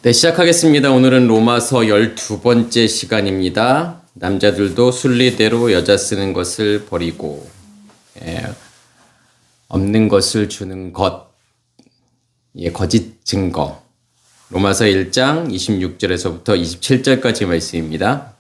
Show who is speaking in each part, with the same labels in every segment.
Speaker 1: 네, 시작하겠습니다. 오늘은 로마서 12번째 시간입니다. 남자들도 순리대로 여자 쓰는 것을 버리고 없는 것을 주는 것, 거짓 증거. 로마서 1장 26절에서부터 27절까지 말씀입니다.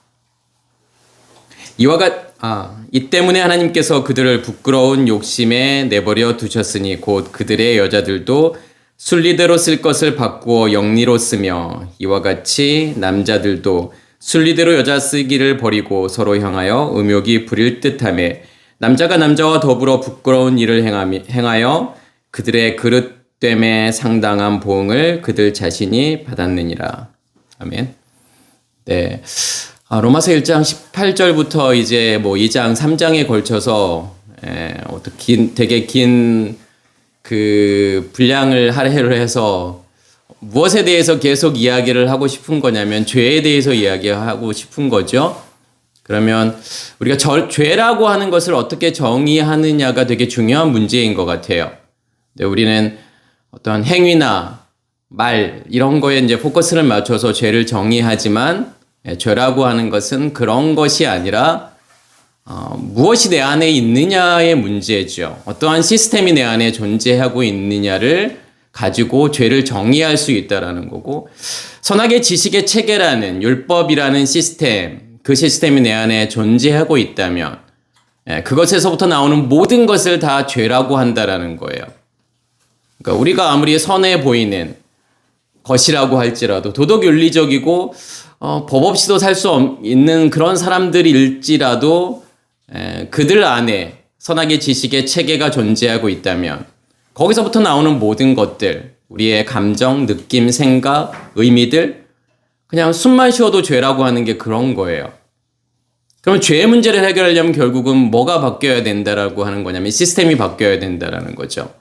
Speaker 1: 이 때문에 하나님께서 그들을 부끄러운 욕심에 내버려 두셨으니 곧 그들의 여자들도 순리대로 쓸 것을 바꾸어 영리로 쓰며 이와 같이 남자들도 순리대로 여자 쓰기를 버리고 서로 향하여 음욕이 부릴 듯하며 남자가 남자와 더불어 부끄러운 일을 행하여 그들의 그릇됨에 상당한 보응을 그들 자신이 받았느니라. 아멘. 네. 로마서 1장 18절부터 이제 2장, 3장에 걸쳐서 되게 긴 분량을 할애를 해서 무엇에 대해서 계속 이야기를 하고 싶은 거냐면 죄에 대해서 이야기하고 싶은 거죠. 그러면 우리가 죄라고 하는 것을 어떻게 정의하느냐가 되게 중요한 문제인 것 같아요. 네, 우리는 어떤 행위나 말 이런 거에 이제 포커스를 맞춰서 죄를 정의하지만 죄라고 하는 것은 그런 것이 아니라 무엇이 내 안에 있느냐의 문제죠. 어떠한 시스템이 내 안에 존재하고 있느냐를 가지고 죄를 정의할 수 있다라는 거고, 선악의 지식의 체계라는 율법이라는 시스템, 그 시스템이 내 안에 존재하고 있다면 그것에서부터 나오는 모든 것을 다 죄라고 한다라는 거예요. 그러니까 우리가 아무리 선해 보이는 것이라고 할지라도 도덕 윤리적이고 법 없이도 살 수 있는 그런 사람들일지라도 그들 안에 선악의 지식의 체계가 존재하고 있다면 거기서부터 나오는 모든 것들, 우리의 감정, 느낌, 생각, 의미들, 그냥 숨만 쉬어도 죄라고 하는 게 그런 거예요. 그러면 죄의 문제를 해결하려면 결국은 뭐가 바뀌어야 된다라고 하는 거냐면 시스템이 바뀌어야 된다라는 거죠.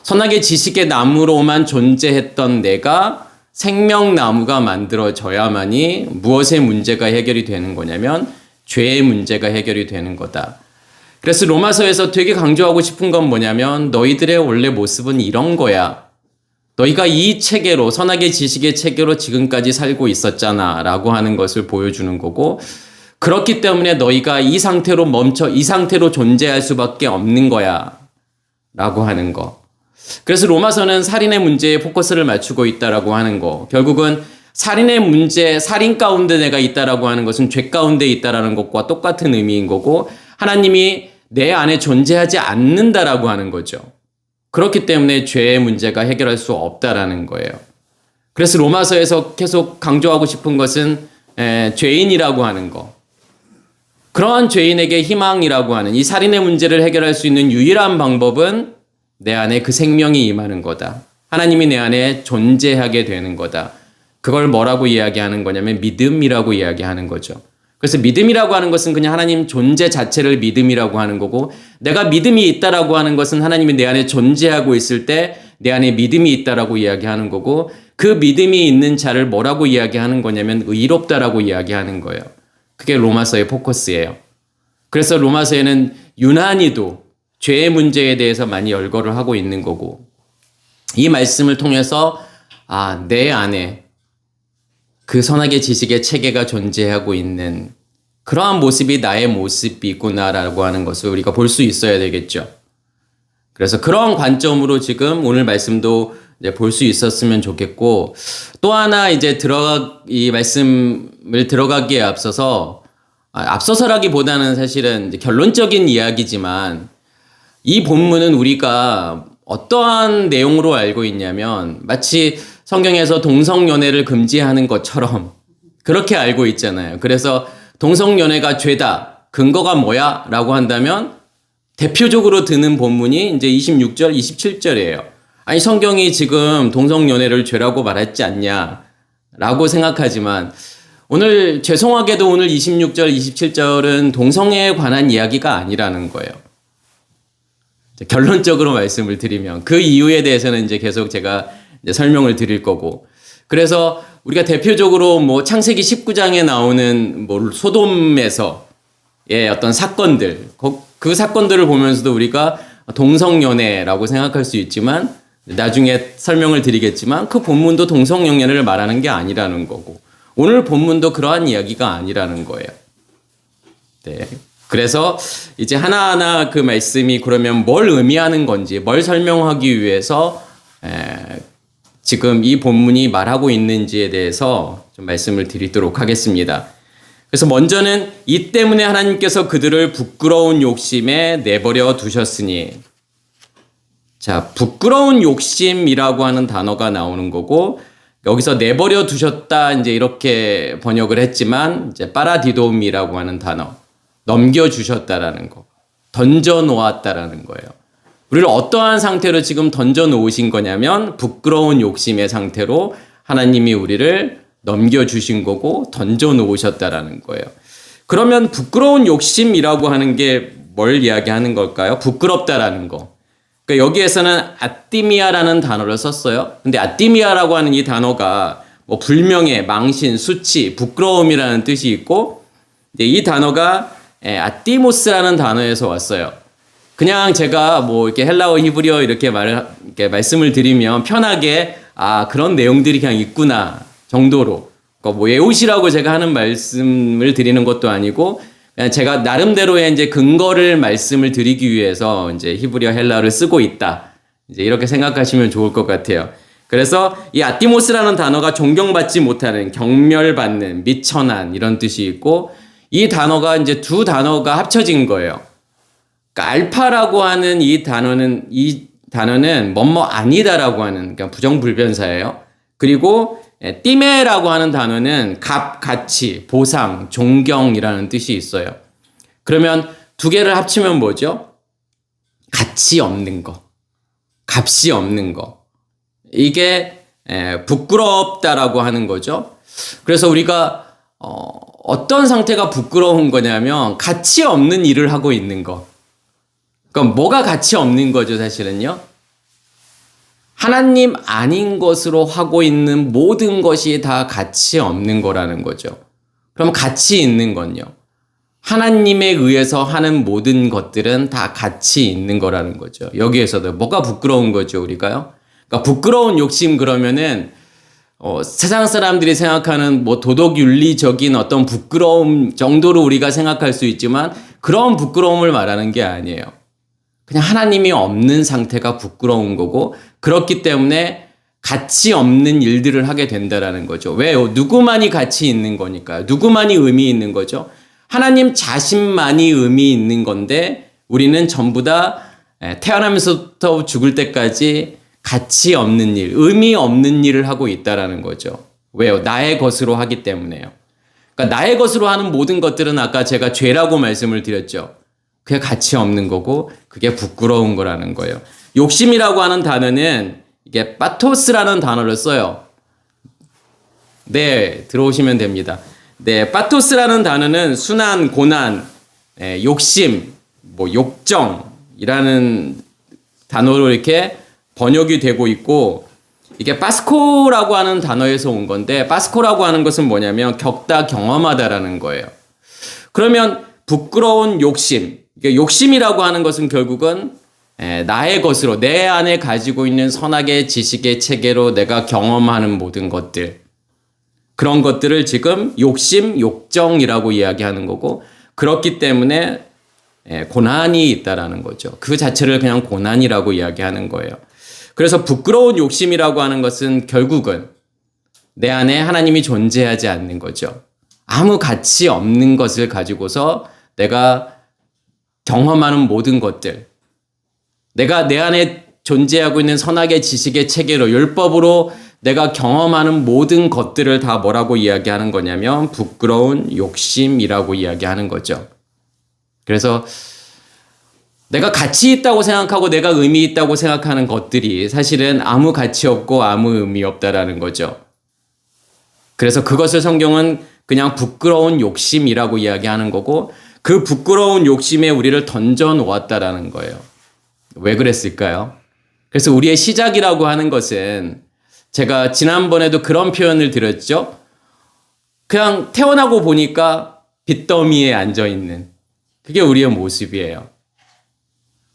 Speaker 1: 선악의 지식의 나무로만 존재했던 내가 생명나무가 만들어져야만이 무엇의 문제가 해결이 되는 거냐면 죄의 문제가 해결이 되는 거다. 그래서 로마서에서 되게 강조하고 싶은 건 뭐냐면 너희들의 원래 모습은 이런 거야. 너희가 이 체계로, 선악의 지식의 체계로 지금까지 살고 있었잖아 라고 하는 것을 보여주는 거고, 그렇기 때문에 너희가 이 상태로 존재할 수밖에 없는 거야 라고 하는 거. 그래서 로마서는 살인의 문제에 포커스를 맞추고 있다라고 하는 거. 결국은 살인의 문제, 살인 가운데 내가 있다라고 하는 것은 죄 가운데 있다라는 것과 똑같은 의미인 거고, 하나님이 내 안에 존재하지 않는다라고 하는 거죠. 그렇기 때문에 죄의 문제가 해결할 수 없다라는 거예요. 그래서 로마서에서 계속 강조하고 싶은 것은 죄인이라고 하는 거. 그러한 죄인에게 희망이라고 하는 이 살인의 문제를 해결할 수 있는 유일한 방법은 내 안에 그 생명이 임하는 거다. 하나님이 내 안에 존재하게 되는 거다. 그걸 뭐라고 이야기하는 거냐면 믿음이라고 이야기하는 거죠. 그래서 믿음이라고 하는 것은 그냥 하나님 존재 자체를 믿음이라고 하는 거고, 내가 믿음이 있다라고 하는 것은 하나님이 내 안에 존재하고 있을 때 내 안에 믿음이 있다라고 이야기하는 거고, 그 믿음이 있는 자를 뭐라고 이야기하는 거냐면 의롭다라고 이야기하는 거예요. 그게 로마서의 포커스예요. 그래서 로마서에는 유난히도 죄의 문제에 대해서 많이 열거를 하고 있는 거고, 이 말씀을 통해서 내 안에 그 선악의 지식의 체계가 존재하고 있는 그러한 모습이 나의 모습이구나라고 하는 것을 우리가 볼 수 있어야 되겠죠. 그래서 그런 관점으로 지금 오늘 말씀도 이제 볼 수 있었으면 좋겠고, 또 하나 이제 이 말씀을 들어가기에 앞서서라기보다는 사실은 이제 결론적인 이야기지만, 이 본문은 우리가 어떠한 내용으로 알고 있냐면 마치 성경에서 동성연애를 금지하는 것처럼 그렇게 알고 있잖아요. 그래서 동성연애가 죄다. 근거가 뭐야? 라고 한다면 대표적으로 드는 본문이 이제 26절, 27절이에요. 아니, 성경이 지금 동성연애를 죄라고 말했지 않냐? 라고 생각하지만 오늘 죄송하게도 오늘 26절, 27절은 동성애에 관한 이야기가 아니라는 거예요. 결론적으로 말씀을 드리면 그 이유에 대해서는 이제 계속 제가 이제 설명을 드릴 거고, 그래서 우리가 대표적으로 창세기 19장에 나오는 소돔에서의 어떤 사건들, 그 사건들을 보면서도 우리가 동성연애라고 생각할 수 있지만 나중에 설명을 드리겠지만 그 본문도 동성연애를 말하는 게 아니라는 거고 오늘 본문도 그러한 이야기가 아니라는 거예요. 네. 그래서 이제 하나하나 그 말씀이 그러면 뭘 의미하는 건지 뭘 설명하기 위해서 지금 이 본문이 말하고 있는지에 대해서 좀 말씀을 드리도록 하겠습니다. 그래서 먼저는 이 때문에 하나님께서 그들을 부끄러운 욕심에 내버려 두셨으니 자, 부끄러운 욕심이라고 하는 단어가 나오는 거고 여기서 내버려 두셨다 이제 이렇게 번역을 했지만 이제 파라디돔이라고 하는 단어 넘겨 주셨다라는 거. 던져 놓았다라는 거예요. 우리를 어떠한 상태로 지금 던져 놓으신 거냐면 부끄러운 욕심의 상태로 하나님이 우리를 넘겨 주신 거고 던져 놓으셨다라는 거예요. 그러면 부끄러운 욕심이라고 하는 게 뭘 이야기하는 걸까요? 부끄럽다라는 거. 그러니까 여기에서는 아띠미아라는 단어를 썼어요. 근데 아띠미아라고 하는 이 단어가 뭐 불명예, 망신, 수치, 부끄러움이라는 뜻이 있고 이 단어가 아띠모스라는 단어에서 왔어요. 그냥 제가 뭐 이렇게 헬라어, 히브리어 이렇게 말씀을 드리면 편하게 그런 내용들이 그냥 있구나 정도로 그러니까 뭐 외우시라고 제가 하는 말씀을 드리는 것도 아니고 그냥 제가 나름대로의 이제 근거를 말씀을 드리기 위해서 이제 히브리어 헬라어를 쓰고 있다. 이제 이렇게 생각하시면 좋을 것 같아요. 그래서 이 아티모스라는 단어가 존경받지 못하는, 경멸받는, 미천한 이런 뜻이 있고 이 단어가 이제 두 단어가 합쳐진 거예요. 그러니까 알파라고 하는 이 단어는 뭐뭐 아니다라고 하는 그러니까 부정불변사예요. 그리고 띠메라고 하는 단어는 값, 가치, 보상, 존경이라는 뜻이 있어요. 그러면 두 개를 합치면 뭐죠? 가치 없는 거, 값이 없는 거. 이게 부끄럽다라고 하는 거죠. 그래서 우리가 어떤 상태가 부끄러운 거냐면 가치 없는 일을 하고 있는 거. 그럼 뭐가 가치 없는 거죠, 사실은요? 하나님 아닌 것으로 하고 있는 모든 것이 다 가치 없는 거라는 거죠. 그럼 가치 있는 건요. 하나님에 의해서 하는 모든 것들은 다 가치 있는 거라는 거죠. 여기에서도 뭐가 부끄러운 거죠, 우리가요? 그러니까 부끄러운 욕심 그러면은 세상 사람들이 생각하는 뭐 도덕 윤리적인 어떤 부끄러움 정도로 우리가 생각할 수 있지만 그런 부끄러움을 말하는 게 아니에요. 그냥 하나님이 없는 상태가 부끄러운 거고 그렇기 때문에 가치 없는 일들을 하게 된다라는 거죠. 왜요? 누구만이 가치 있는 거니까요. 누구만이 의미 있는 거죠. 하나님 자신만이 의미 있는 건데 우리는 전부 다 태어나면서부터 죽을 때까지 가치 없는 일, 의미 없는 일을 하고 있다라는 거죠. 왜요? 나의 것으로 하기 때문에요. 그러니까 나의 것으로 하는 모든 것들은 아까 제가 죄라고 말씀을 드렸죠. 그게 가치 없는 거고 그게 부끄러운 거라는 거예요. 욕심이라고 하는 단어는 이게 파토스라는 단어를 써요. 네, 들어오시면 됩니다. 네, 파토스라는 단어는 순한, 고난, 욕심, 뭐 욕정이라는 단어로 이렇게 번역이 되고 있고 이게 파스코라고 하는 단어에서 온 건데 파스코라고 하는 것은 뭐냐면 겪다, 경험하다라는 거예요. 그러면 부끄러운 욕심, 욕심이라고 하는 것은 결국은 나의 것으로 내 안에 가지고 있는 선악의 지식의 체계로 내가 경험하는 모든 것들 그런 것들을 지금 욕심, 욕정이라고 이야기하는 거고 그렇기 때문에 고난이 있다라는 거죠. 그 자체를 그냥 고난이라고 이야기하는 거예요. 그래서 부끄러운 욕심이라고 하는 것은 결국은 내 안에 하나님이 존재하지 않는 거죠. 아무 가치 없는 것을 가지고서 내가 경험하는 모든 것들 내가 내 안에 존재하고 있는 선악의 지식의 체계로 율법으로 내가 경험하는 모든 것들을 다 뭐라고 이야기하는 거냐면 부끄러운 욕심이라고 이야기하는 거죠. 그래서 내가 가치 있다고 생각하고 내가 의미 있다고 생각하는 것들이 사실은 아무 가치 없고 아무 의미 없다라는 거죠. 그래서 그것을 성경은 그냥 부끄러운 욕심이라고 이야기하는 거고 그 부끄러운 욕심에 우리를 던져 놓았다라는 거예요. 왜 그랬을까요? 그래서 우리의 시작이라고 하는 것은 제가 지난번에도 그런 표현을 드렸죠. 그냥 태어나고 보니까 빚더미에 앉아있는 그게 우리의 모습이에요.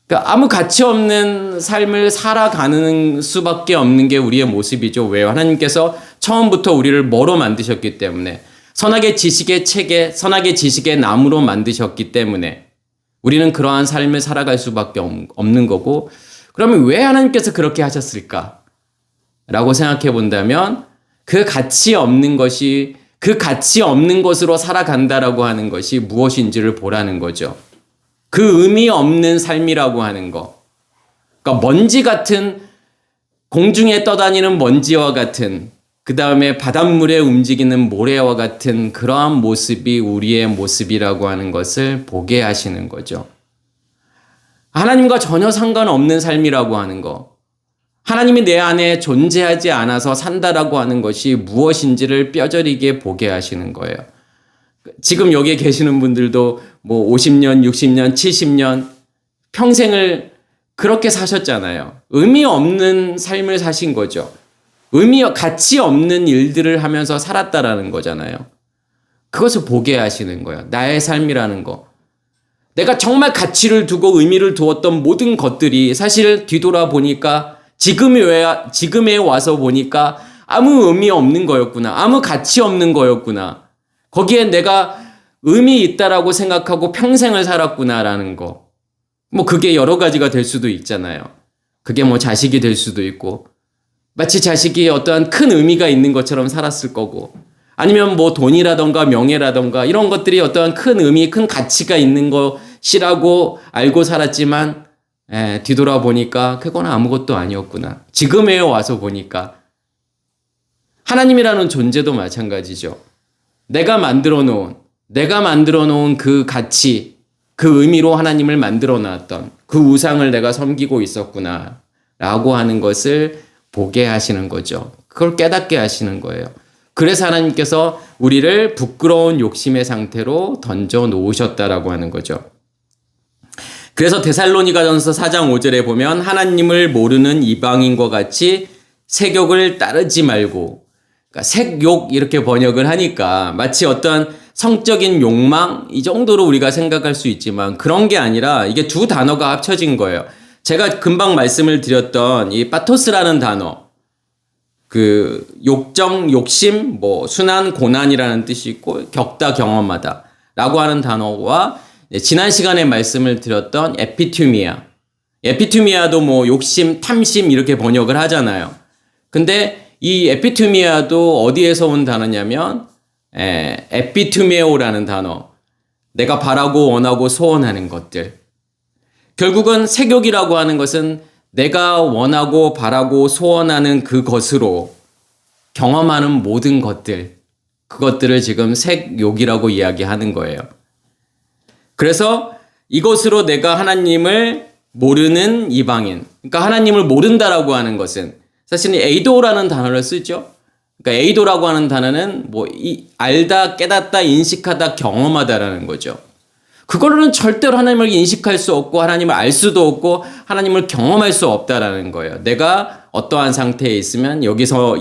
Speaker 1: 그러니까 아무 가치 없는 삶을 살아가는 수밖에 없는 게 우리의 모습이죠. 왜요? 하나님께서 처음부터 우리를 뭐로 만드셨기 때문에, 선악의 지식의 책에 선악의 지식의 나무로 만드셨기 때문에 우리는 그러한 삶을 살아갈 수밖에 없는 거고, 그러면 왜 하나님께서 그렇게 하셨을까? 라고 생각해 본다면 그 가치 없는 것이, 그 가치 없는 것으로 살아간다라고 하는 것이 무엇인지를 보라는 거죠. 그 의미 없는 삶이라고 하는 거. 그러니까 먼지 같은, 공중에 떠다니는 먼지와 같은, 그 다음에 바닷물에 움직이는 모래와 같은 그러한 모습이 우리의 모습이라고 하는 것을 보게 하시는 거죠. 하나님과 전혀 상관없는 삶이라고 하는 거. 하나님이 내 안에 존재하지 않아서 산다라고 하는 것이 무엇인지를 뼈저리게 보게 하시는 거예요. 지금 여기에 계시는 분들도 뭐 50년, 60년, 70년 평생을 그렇게 사셨잖아요. 의미 없는 삶을 사신 거죠. 가치 없는 일들을 하면서 살았다라는 거잖아요. 그것을 보게 하시는 거예요. 나의 삶이라는 거. 내가 정말 가치를 두고 의미를 두었던 모든 것들이 사실 뒤돌아보니까 지금에 와서 보니까 아무 의미 없는 거였구나. 아무 가치 없는 거였구나. 거기에 내가 의미 있다라고 생각하고 평생을 살았구나라는 거. 뭐 그게 여러 가지가 될 수도 있잖아요. 그게 뭐 자식이 될 수도 있고, 마치 자식이 어떠한 큰 의미가 있는 것처럼 살았을 거고, 아니면 뭐 돈이라던가 명예라던가 이런 것들이 어떠한 큰 의미, 큰 가치가 있는 것이라고 알고 살았지만, 뒤돌아보니까 그건 아무것도 아니었구나. 지금에 와서 보니까. 하나님이라는 존재도 마찬가지죠. 내가 만들어 놓은 그 가치, 그 의미로 하나님을 만들어 놨던 그 우상을 내가 섬기고 있었구나 라고 하는 것을 보게 하시는 거죠. 그걸 깨닫게 하시는 거예요. 그래서 하나님께서 우리를 부끄러운 욕심의 상태로 던져 놓으셨다라고 하는 거죠. 그래서 데살로니가전서 4장 5절에 보면 하나님을 모르는 이방인과 같이 색욕을 따르지 말고, 그러니까 색욕 이렇게 번역을 하니까 마치 어떤 성적인 욕망 이 정도로 우리가 생각할 수 있지만 그런 게 아니라 이게 두 단어가 합쳐진 거예요. 제가 금방 말씀을 드렸던 이 파토스라는 단어, 그 욕정, 욕심, 뭐 순한, 고난이라는 뜻이 있고 겪다, 경험하다 라고 하는 단어와 지난 시간에 말씀을 드렸던 에피투미아도 뭐 욕심, 탐심 이렇게 번역을 하잖아요. 근데 이 에피투미아도 어디에서 온 단어냐면 에피투메오라는 단어, 내가 바라고 원하고 소원하는 것들. 결국은 색욕이라고 하는 것은 내가 원하고 바라고 소원하는 그것으로 경험하는 모든 것들, 그것들을 지금 색욕이라고 이야기하는 거예요. 그래서 이것으로 내가 하나님을 모르는 이방인, 그러니까 하나님을 모른다라고 하는 것은 사실은 에이도라는 단어를 쓰죠. 그러니까 에이도라고 하는 단어는 뭐 알다, 깨닫다, 인식하다, 경험하다라는 거죠. 그걸로는 절대로 하나님을 인식할 수 없고 하나님을 알 수도 없고 하나님을 경험할 수 없다라는 거예요. 내가 어떠한 상태에 있으면 여기에서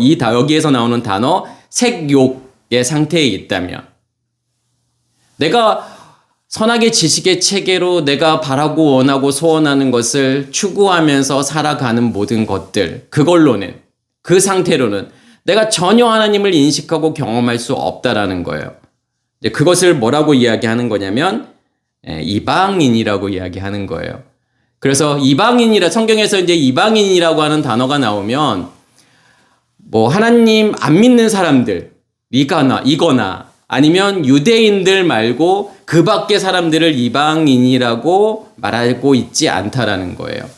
Speaker 1: 나오는 단어 색욕의 상태에 있다면, 내가 선악의 지식의 체계로 내가 바라고 원하고 소원하는 것을 추구하면서 살아가는 모든 것들, 그걸로는, 그 상태로는 내가 전혀 하나님을 인식하고 경험할 수 없다라는 거예요. 이제 그것을 뭐라고 이야기하는 거냐면 이방인이라고 이야기하는 거예요. 그래서 성경에서 이제 이방인이라고 하는 단어가 나오면 뭐 하나님 안 믿는 사람들 이거나 아니면 유대인들 말고 그 밖의 사람들을 이방인이라고 말하고 있지 않다라는 거예요.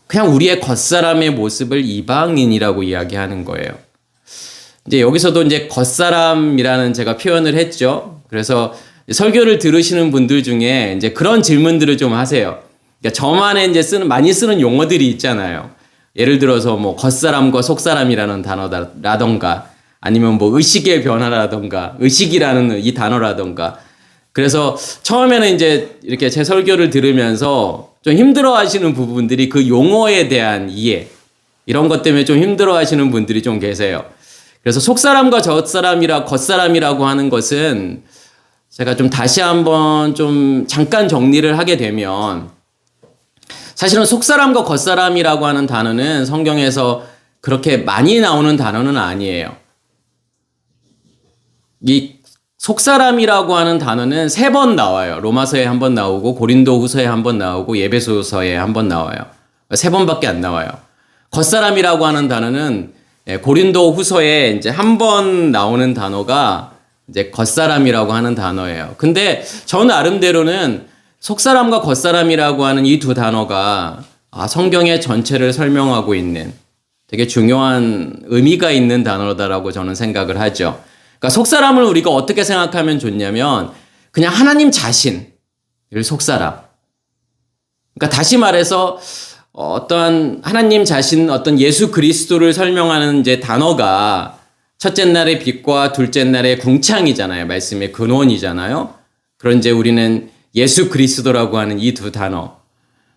Speaker 1: 그냥 우리의 겉사람의 모습을 이방인이라고 이야기하는 거예요. 이제 여기서도 이제 겉사람이라는 제가 표현을 했죠. 그래서 설교를 들으시는 분들 중에 이제 그런 질문들을 좀 하세요. 그러니까 저만의 이제 많이 쓰는 용어들이 있잖아요. 예를 들어서 뭐 겉사람과 속사람이라는 단어라던가 아니면 뭐 의식의 변화라던가 의식이라는 이 단어라던가. 그래서 처음에는 이제 이렇게 제 설교를 들으면서 좀 힘들어 하시는 부분들이 그 용어에 대한 이해, 이런 것 때문에 좀 힘들어 하시는 분들이 좀 계세요. 그래서 속사람과 겉사람이라고 하는 것은 제가 좀 다시 한번 좀 잠깐 정리를 하게 되면, 사실은 속사람과 겉사람이라고 하는 단어는 성경에서 그렇게 많이 나오는 단어는 아니에요. 이 속사람이라고 하는 단어는 3번 나와요. 로마서에 1번 나오고 고린도후서에 1번 나오고 에베소서에 1번 나와요. 3번밖에 안 나와요. 겉사람이라고 하는 단어는 고린도후서에 이제 1번 나오는 단어가 이제 겉사람이라고 하는 단어예요. 근데 저 나름대로는 속사람과 겉사람이라고 하는 이 두 단어가 성경의 전체를 설명하고 있는 되게 중요한 의미가 있는 단어다라고 저는 생각을 하죠. 그러니까 속사람을 우리가 어떻게 생각하면 좋냐면 그냥 하나님 자신을 속사람. 그러니까 다시 말해서 어떠한 하나님 자신, 어떤 예수 그리스도를 설명하는 이제 단어가 첫째 날의 빛과 둘째 날의 궁창이잖아요. 말씀의 근원이잖아요. 그런 이제 우리는 예수 그리스도라고 하는 이 두 단어.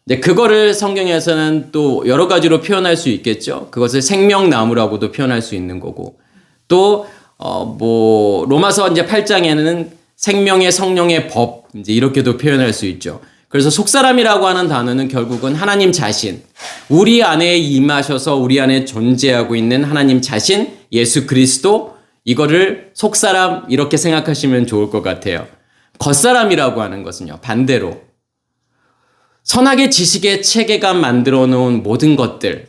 Speaker 1: 근데 그거를 성경에서는 또 여러 가지로 표현할 수 있겠죠. 그것을 생명나무라고도 표현할 수 있는 거고. 또 로마서 이제 8장에는 생명의 성령의 법, 이제 이렇게도 표현할 수 있죠. 그래서 속사람이라고 하는 단어는 결국은 하나님 자신, 우리 안에 임하셔서 우리 안에 존재하고 있는 하나님 자신, 예수 그리스도, 이거를 속사람 이렇게 생각하시면 좋을 것 같아요. 겉사람이라고 하는 것은요, 반대로 선악의 지식의 체계가 만들어 놓은 모든 것들,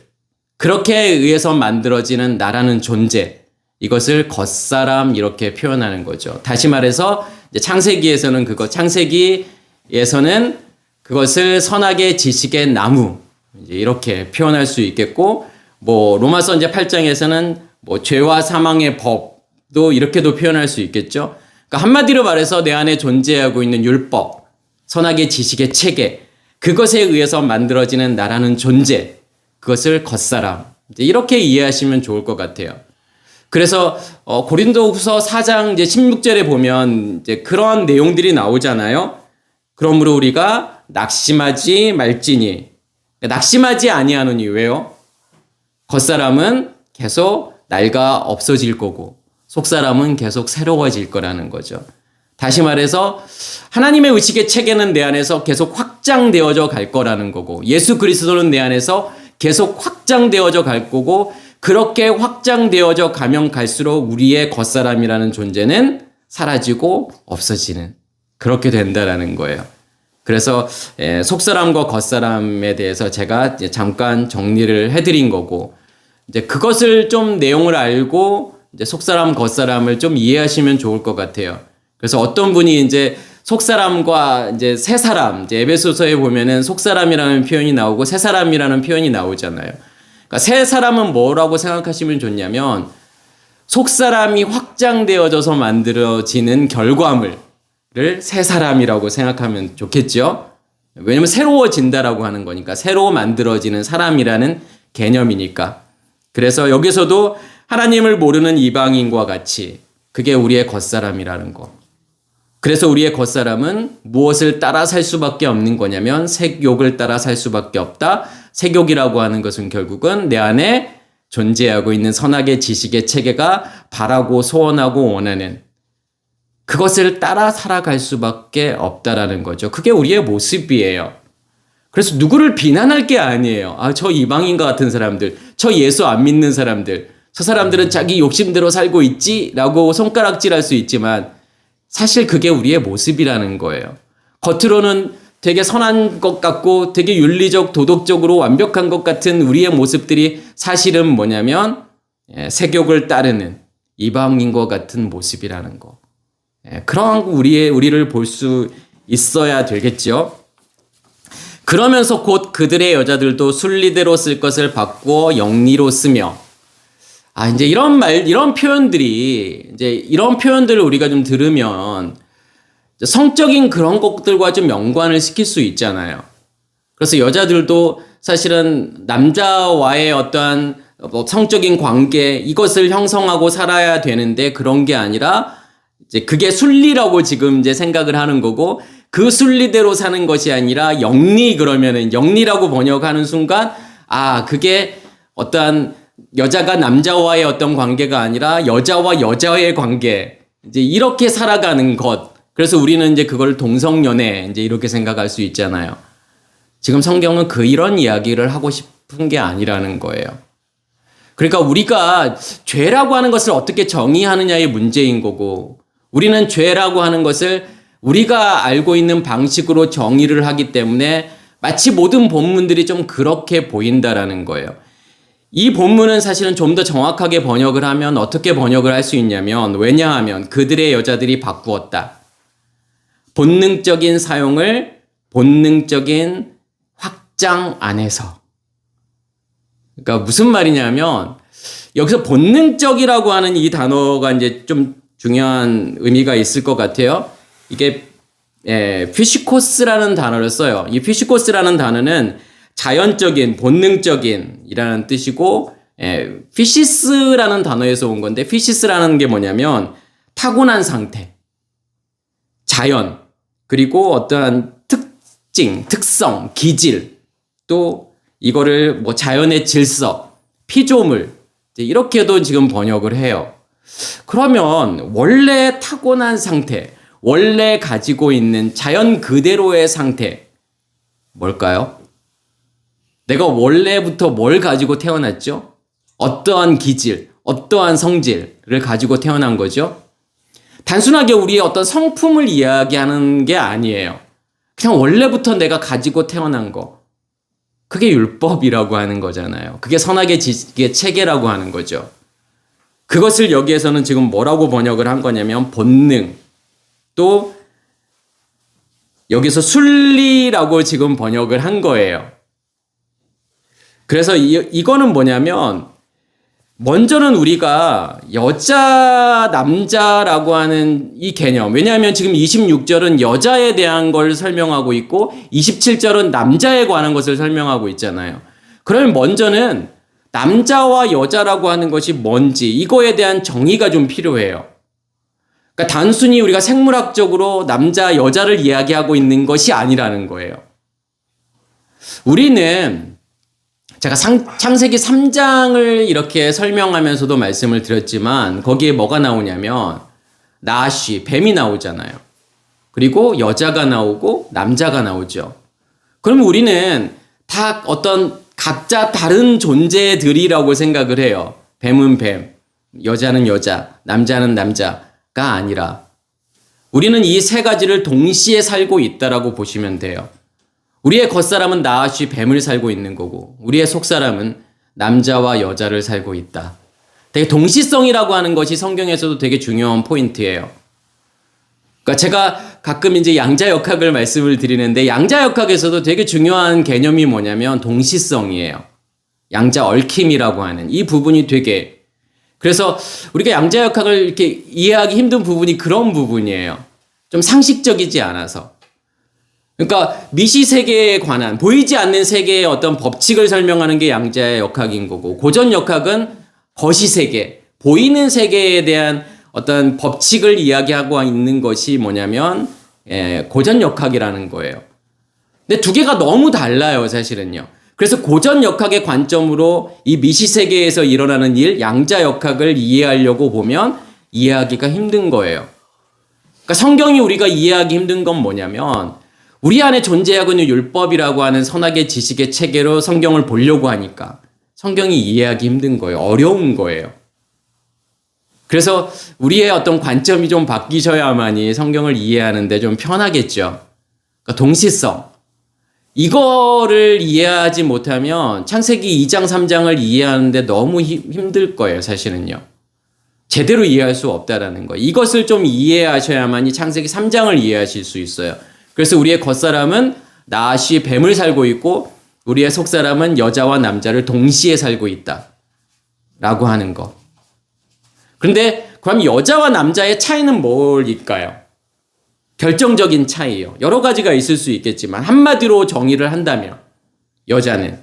Speaker 1: 그렇게 의해서 만들어지는 나라는 존재, 이것을 겉사람 이렇게 표현하는 거죠. 다시 말해서 이제 창세기에서는 창세기에서는 그것을 선악의 지식의 나무 이제 이렇게 표현할 수 있겠고, 로마서 이제 8장에서는 죄와 사망의 법도 이렇게도 표현할 수 있겠죠. 그러니까 한마디로 말해서 내 안에 존재하고 있는 율법, 선악의 지식의 체계, 그것에 의해서 만들어지는 나라는 존재, 그것을 겉사람 이제 이렇게 이해하시면 좋을 것 같아요. 그래서 고린도후서 4장 이제 16절에 보면 이제 그런 내용들이 나오잖아요. 그러므로 우리가 낙심하지 말지니, 낙심하지 아니하노니. 왜요? 겉사람은 계속 낡아 없어질 거고 속사람은 계속 새로워질 거라는 거죠. 다시 말해서 하나님의 의식의 체계는 내 안에서 계속 확장되어져 갈 거라는 거고, 예수 그리스도는 내 안에서 계속 확장되어져 갈 거고, 그렇게 확장되어져 가면 갈수록 우리의 겉사람이라는 존재는 사라지고 없어지는, 그렇게 된다라는 거예요. 그래서 속사람과 겉사람에 대해서 제가 이제 잠깐 정리를 해드린 거고, 이제 그것을 좀 내용을 알고 이제 속사람, 겉사람을 좀 이해하시면 좋을 것 같아요. 그래서 어떤 분이 이제 속사람과 이제 새사람, 이제 에베소서에 보면은 속사람이라는 표현이 나오고 새사람이라는 표현이 나오잖아요. 그러니까 새사람은 뭐라고 생각하시면 좋냐면 속사람이 확장되어져서 만들어지는 결과물을 새사람이라고 생각하면 좋겠죠. 왜냐면 새로워진다라고 하는 거니까, 새로 만들어지는 사람이라는 개념이니까. 그래서 여기서도 하나님을 모르는 이방인과 같이, 그게 우리의 겉사람이라는 거. 그래서 우리의 겉사람은 무엇을 따라 살 수밖에 없는 거냐면 색욕을 따라 살 수밖에 없다. 색욕이라고 하는 것은 결국은 내 안에 존재하고 있는 선악의 지식의 체계가 바라고 소원하고 원하는 그것을 따라 살아갈 수밖에 없다라는 거죠. 그게 우리의 모습이에요. 그래서 누구를 비난할 게 아니에요. 저 이방인과 같은 사람들, 저 예수 안 믿는 사람들, 저 사람들은 자기 욕심대로 살고 있지라고 손가락질할 수 있지만 사실 그게 우리의 모습이라는 거예요. 겉으로는 되게 선한 것 같고 되게 윤리적, 도덕적으로 완벽한 것 같은 우리의 모습들이 사실은 뭐냐면 색욕을 따르는 이방인과 같은 모습이라는 거. 그런 우리를 볼 수 있어야 되겠죠. 그러면서 곧 그들의 여자들도 순리대로 쓸 것을 바꾸어 영리로 쓰며, 이제 이런 표현들이, 이제 이런 표현들을 우리가 좀 들으면 성적인 그런 것들과 좀 연관을 시킬 수 있잖아요. 그래서 여자들도 사실은 남자와의 어떠한 성적인 관계, 이것을 형성하고 살아야 되는데 그런 게 아니라 이제 그게 순리라고 지금 이제 생각을 하는 거고, 그 순리대로 사는 것이 아니라 영리, 그러면은 영리라고 번역하는 순간 그게 어떠한 여자가 남자와의 어떤 관계가 아니라 여자와 여자의 관계, 이제 이렇게 살아가는 것. 그래서 우리는 이제 그걸 동성연애 이제 이렇게 생각할 수 있잖아요. 지금 성경은 이런 이야기를 하고 싶은 게 아니라는 거예요. 그러니까 우리가 죄라고 하는 것을 어떻게 정의하느냐의 문제인 거고, 우리는 죄라고 하는 것을 우리가 알고 있는 방식으로 정의를 하기 때문에 마치 모든 본문들이 좀 그렇게 보인다라는 거예요. 이 본문은 사실은 좀 더 정확하게 번역을 하면 어떻게 번역을 할 수 있냐면, 왜냐하면 그들의 여자들이 바꾸었다. 본능적인 사용을 본능적인 확장 안에서. 그러니까 무슨 말이냐면, 여기서 본능적이라고 하는 이 단어가 이제 좀 중요한 의미가 있을 것 같아요. 이게 피시코스라는 단어를 써요. 이 피시코스라는 단어는 자연적인, 본능적인 이라는 뜻이고, 피시스라는 단어에서 온 건데, 피시스라는 게 뭐냐면 타고난 상태, 자연, 그리고 어떠한 특징, 특성, 기질, 또 이거를 뭐 자연의 질서, 피조물, 이렇게도 지금 번역을 해요. 그러면 원래 타고난 상태, 원래 가지고 있는 자연 그대로의 상태, 뭘까요? 내가 원래부터 뭘 가지고 태어났죠? 어떠한 기질, 어떠한 성질을 가지고 태어난 거죠? 단순하게 우리의 어떤 성품을 이야기하는 게 아니에요. 그냥 원래부터 내가 가지고 태어난 거. 그게 율법이라고 하는 거잖아요. 그게 선악의 지식의 체계라고 하는 거죠. 그것을 여기에서는 지금 뭐라고 번역을 한 거냐면 본능, 또 여기서 순리라고 지금 번역을 한 거예요. 그래서 이거는 뭐냐면, 먼저는 우리가 여자, 남자라고 하는 이 개념, 왜냐하면 지금 26절은 여자에 대한 걸 설명하고 있고 27절은 남자에 관한 것을 설명하고 있잖아요. 그러면 먼저는 남자와 여자라고 하는 것이 뭔지, 이거에 대한 정의가 좀 필요해요. 그러니까 단순히 우리가 생물학적으로 남자, 여자를 이야기하고 있는 것이 아니라는 거예요. 우리는 제가 창세기 3장을 이렇게 설명하면서도 말씀을 드렸지만, 거기에 뭐가 나오냐면 나시, 뱀이 나오잖아요. 그리고 여자가 나오고 남자가 나오죠. 그럼 우리는 다 어떤 각자 다른 존재들이라고 생각을 해요. 뱀은 뱀, 여자는 여자, 남자는 남자가 아니라 우리는 이 세 가지를 동시에 살고 있다라고 보시면 돼요. 우리의 겉사람은 나아시 뱀을 살고 있는 거고, 우리의 속사람은 남자와 여자를 살고 있다. 되게 동시성이라고 하는 것이 성경에서도 되게 중요한 포인트예요. 그러니까 제가 가끔 이제 양자역학을 말씀을 드리는데, 양자역학에서도 되게 중요한 개념이 뭐냐면 동시성이에요. 양자 얽힘이라고 하는 이 부분이 되게, 그래서 우리가 양자역학을 이렇게 이해하기 힘든 부분이 그런 부분이에요. 좀 상식적이지 않아서. 그러니까 미시 세계에 관한, 보이지 않는 세계의 어떤 법칙을 설명하는 게 양자의 역학인 거고, 고전 역학은 거시 세계, 보이는 세계에 대한 어떤 법칙을 이야기하고 있는 것이 뭐냐면 고전 역학이라는 거예요. 근데 두 개가 너무 달라요, 사실은요. 그래서 고전 역학의 관점으로 이 미시 세계에서 일어나는 일, 양자 역학을 이해하려고 보면 이해하기가 힘든 거예요. 그러니까 성경이 우리가 이해하기 힘든 건 뭐냐면, 우리 안에 존재하고 있는 율법이라고 하는 선악의 지식의 체계로 성경을 보려고 하니까 성경이 이해하기 힘든 거예요. 어려운 거예요. 그래서 우리의 어떤 관점이 좀 바뀌셔야만이 성경을 이해하는데 좀 편하겠죠. 그러니까 동시성. 이거를 이해하지 못하면 창세기 2장, 3장을 이해하는데 너무 힘들 거예요, 사실은요. 제대로 이해할 수 없다라는 거예요. 이것을 좀 이해하셔야만이 창세기 3장을 이해하실 수 있어요. 그래서 우리의 겉사람은 나시 뱀을 살고 있고, 우리의 속사람은 여자와 남자를 동시에 살고 있다 라고 하는 것. 그런데 그럼 여자와 남자의 차이는 뭘까요? 결정적인 차이요. 여러 가지가 있을 수 있겠지만 한마디로 정의를 한다면, 여자는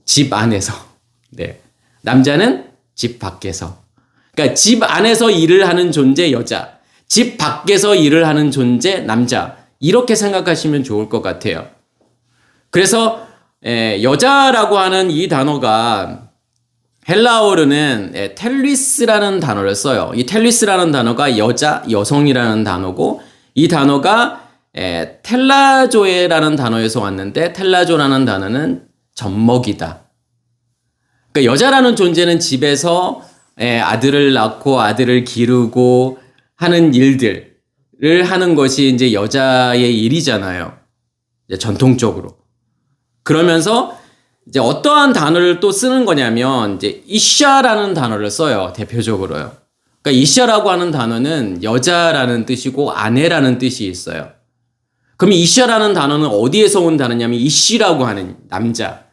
Speaker 1: 집 안에서, 남자는 집 밖에서. 그러니까 집 안에서 일을 하는 존재 여자, 집 밖에서 일을 하는 존재 남자, 이렇게 생각하시면 좋을 것 같아요. 그래서 여자라고 하는 이 단어가 헬라어로는 텔리스라는 단어를 써요. 이 텔리스라는 단어가 여자, 여성이라는 단어고, 이 단어가 텔라조에라는 단어에서 왔는데 텔라조라는 단어는 젖먹이다. 그러니까 여자라는 존재는 집에서 아들을 낳고 아들을 기르고 하는 일들을 하는 것이 이제 여자의 일이잖아요. 이제 전통적으로. 그러면서 이제 어떠한 단어를 또 쓰는 거냐면 이제 이샤라는 단어를 써요. 대표적으로요. 그러니까 이샤라고 하는 단어는 여자라는 뜻이고 아내라는 뜻이 있어요. 그럼 이샤라는 단어는 어디에서 온 단어냐면 이씨라고 하는 남자.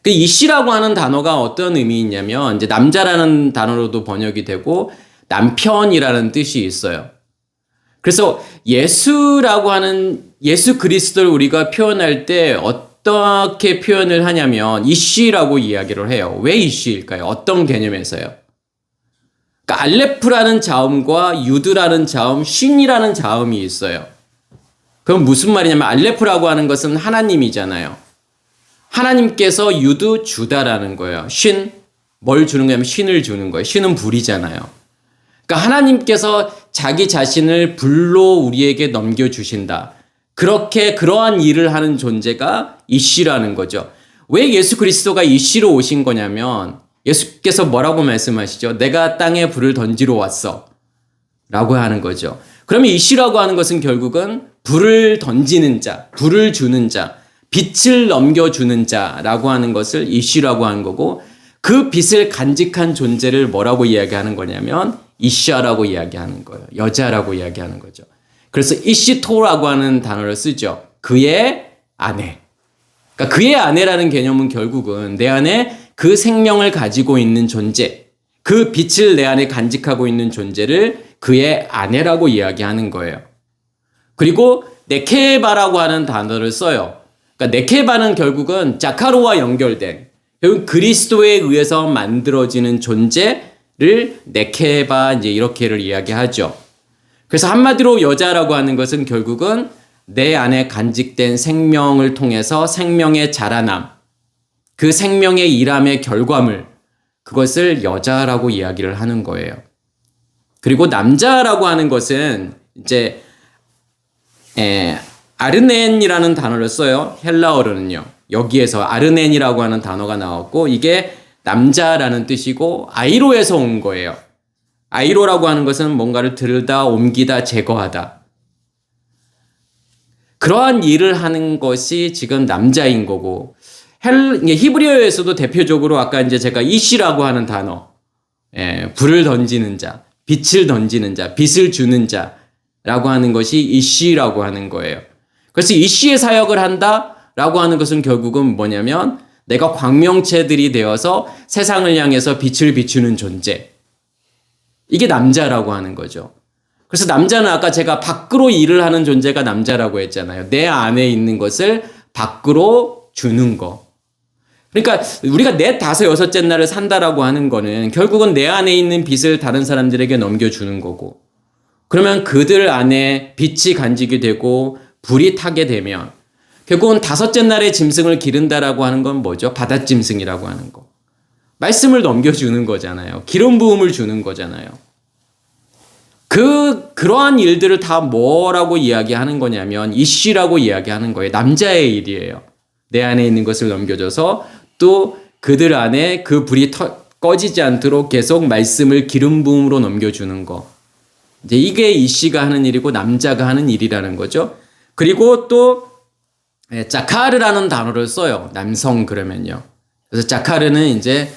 Speaker 1: 그 이씨라고 하는 단어가 어떤 의미있냐면 이제 남자라는 단어로도 번역이 되고 남편이라는 뜻이 있어요. 그래서 예수라고 하는 예수 그리스도를 우리가 표현할 때 어떻게 표현을 하냐면 이씨라고 이야기를 해요. 왜 이씨일까요? 어떤 개념에서요? 그러니까 알레프라는 자음과 유드라는 자음, 쉰이라는 자음이 있어요. 그럼 무슨 말이냐면 알레프라고 하는 것은 하나님이잖아요. 하나님께서 유드 주다라는 거예요. 쉰, 뭘 주는 거냐면 신을 주는 거예요. 신은 불이잖아요. 그러니까 하나님께서 자기 자신을 불로 우리에게 넘겨주신다. 그렇게 그러한 일을 하는 존재가 이씨라는 거죠. 왜 예수 그리스도가 이씨로 오신 거냐면 예수께서 뭐라고 말씀하시죠? 내가 땅에 불을 던지러 왔어. 라고 하는 거죠. 그러면 이씨라고 하는 것은 결국은 불을 던지는 자, 불을 주는 자, 빛을 넘겨주는 자라고 하는 것을 이씨라고 하는 거고 그 빛을 간직한 존재를 뭐라고 이야기하는 거냐면 이샤라고 이야기하는 거예요. 여자라고 이야기하는 거죠. 그래서 이시토라고 하는 단어를 쓰죠. 그의 아내. 그러니까 그의 아내라는 개념은 결국은 내 안에 그 생명을 가지고 있는 존재, 그 빛을 내 안에 간직하고 있는 존재를 그의 아내라고 이야기하는 거예요. 그리고 네케바라고 하는 단어를 써요. 그러니까 네케바는 결국은 자카로와 연결된 결국 그리스도에 의해서 만들어지는 존재를 네케바 이제 이렇게를 이야기하죠. 그래서 한마디로 여자라고 하는 것은 결국은 내 안에 간직된 생명을 통해서 생명의 자라남, 그 생명의 일함의 결과물, 그것을 여자라고 이야기를 하는 거예요. 그리고 남자라고 하는 것은 이제 아르넨이라는 단어를 써요. 헬라어로는요. 여기에서 아르넨이라고 하는 단어가 나왔고 이게 남자라는 뜻이고 아이로에서 온 거예요. 아이로라고 하는 것은 뭔가를 들다, 옮기다, 제거하다. 그러한 일을 하는 것이 지금 남자인 거고 히브리어에서도 대표적으로 아까 이제 제가 이시라고 하는 단어, 불을 던지는 자, 빛을 던지는 자, 빛을 주는 자라고 하는 것이 이시라고 하는 거예요. 그래서 이시의 사역을 한다라고 하는 것은 결국은 뭐냐면 내가 광명체들이 되어서 세상을 향해서 빛을 비추는 존재. 이게 남자라고 하는 거죠. 그래서 남자는 아까 제가 밖으로 일을 하는 존재가 남자라고 했잖아요. 내 안에 있는 것을 밖으로 주는 거. 그러니까 우리가 넷, 다섯, 여섯째 날을 산다라고 하는 거는 결국은 내 안에 있는 빛을 다른 사람들에게 넘겨주는 거고 그러면 그들 안에 빛이 간직이 되고 불이 타게 되면 결국은 다섯째 날에 짐승을 기른다라고 하는 건 뭐죠? 바닷짐승이라고 하는 거. 말씀을 넘겨주는 거잖아요. 기름 부음을 주는 거잖아요. 그러한 일들을 다 뭐라고 이야기하는 거냐면 이씨라고 이야기하는 거예요. 남자의 일이에요. 내 안에 있는 것을 넘겨줘서 또 그들 안에 그 불이 꺼지지 않도록 계속 말씀을 기름 부음으로 넘겨주는 거. 이제 이게 이씨가 하는 일이고 남자가 하는 일이라는 거죠. 그리고 또 자카르라는 단어를 써요. 남성 그러면요. 그래서 자카르는 이제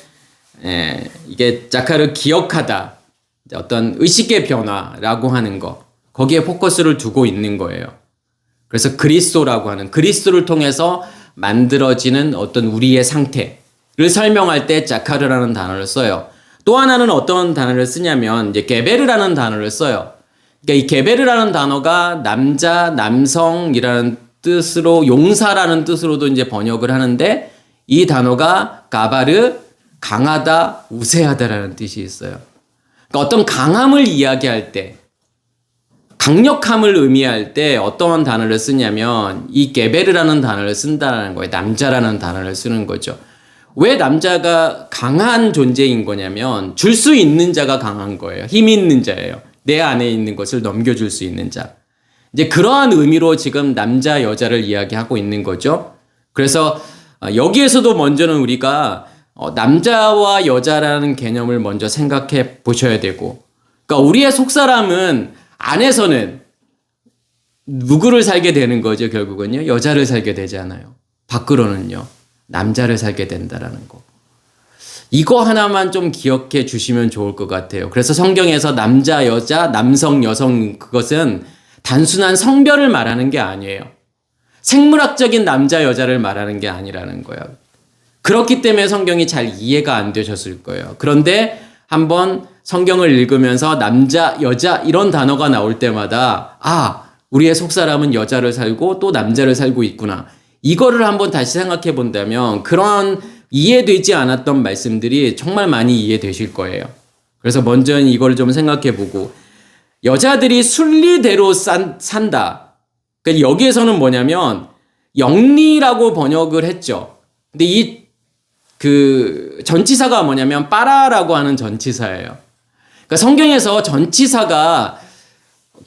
Speaker 1: 이게 자카르 기억하다. 어떤 의식의 변화라고 하는 거. 거기에 포커스를 두고 있는 거예요. 그래서 그리스도라고 하는 그리스도를 통해서 만들어지는 어떤 우리의 상태를 설명할 때 자카르라는 단어를 써요. 또 하나는 어떤 단어를 쓰냐면 이제 게베르라는 단어를 써요. 그러니까 이 게베르라는 단어가 남자, 남성이라는 뜻으로 용사라는 뜻으로도 이제 번역을 하는데 이 단어가 가바르 강하다, 우세하다라는 뜻이 있어요. 그러니까 어떤 강함을 이야기할 때 강력함을 의미할 때 어떤 단어를 쓰냐면 이 게베르라는 단어를 쓴다는 거예요. 남자라는 단어를 쓰는 거죠. 왜 남자가 강한 존재인 거냐면 줄 수 있는 자가 강한 거예요. 힘 있는 자예요. 내 안에 있는 것을 넘겨줄 수 있는 자. 이제 그러한 의미로 지금 남자, 여자를 이야기하고 있는 거죠. 그래서 여기에서도 먼저는 우리가 남자와 여자라는 개념을 먼저 생각해 보셔야 되고, 그러니까 우리의 속사람은 안에서는 누구를 살게 되는 거죠, 결국은요? 여자를 살게 되잖아요. 밖으로는요, 남자를 살게 된다라는 거. 이거 하나만 좀 기억해 주시면 좋을 것 같아요. 그래서 성경에서 남자, 여자, 남성, 여성, 그것은 단순한 성별을 말하는 게 아니에요. 생물학적인 남자, 여자를 말하는 게 아니라는 거예요. 그렇기 때문에 성경이 잘 이해가 안 되셨을 거예요. 그런데 한번 성경을 읽으면서 남자, 여자 이런 단어가 나올 때마다 우리의 속사람은 여자를 살고 또 남자를 살고 있구나. 이거를 한번 다시 생각해 본다면 그런 이해되지 않았던 말씀들이 정말 많이 이해되실 거예요. 그래서 먼저는 이걸 좀 생각해 보고, 여자들이 순리대로 산다. 그러니까 여기에서는 뭐냐면 영리라고 번역을 했죠. 근데 이 전치사가 뭐냐면 빠라라고 하는 전치사예요. 그러니까 성경에서 전치사가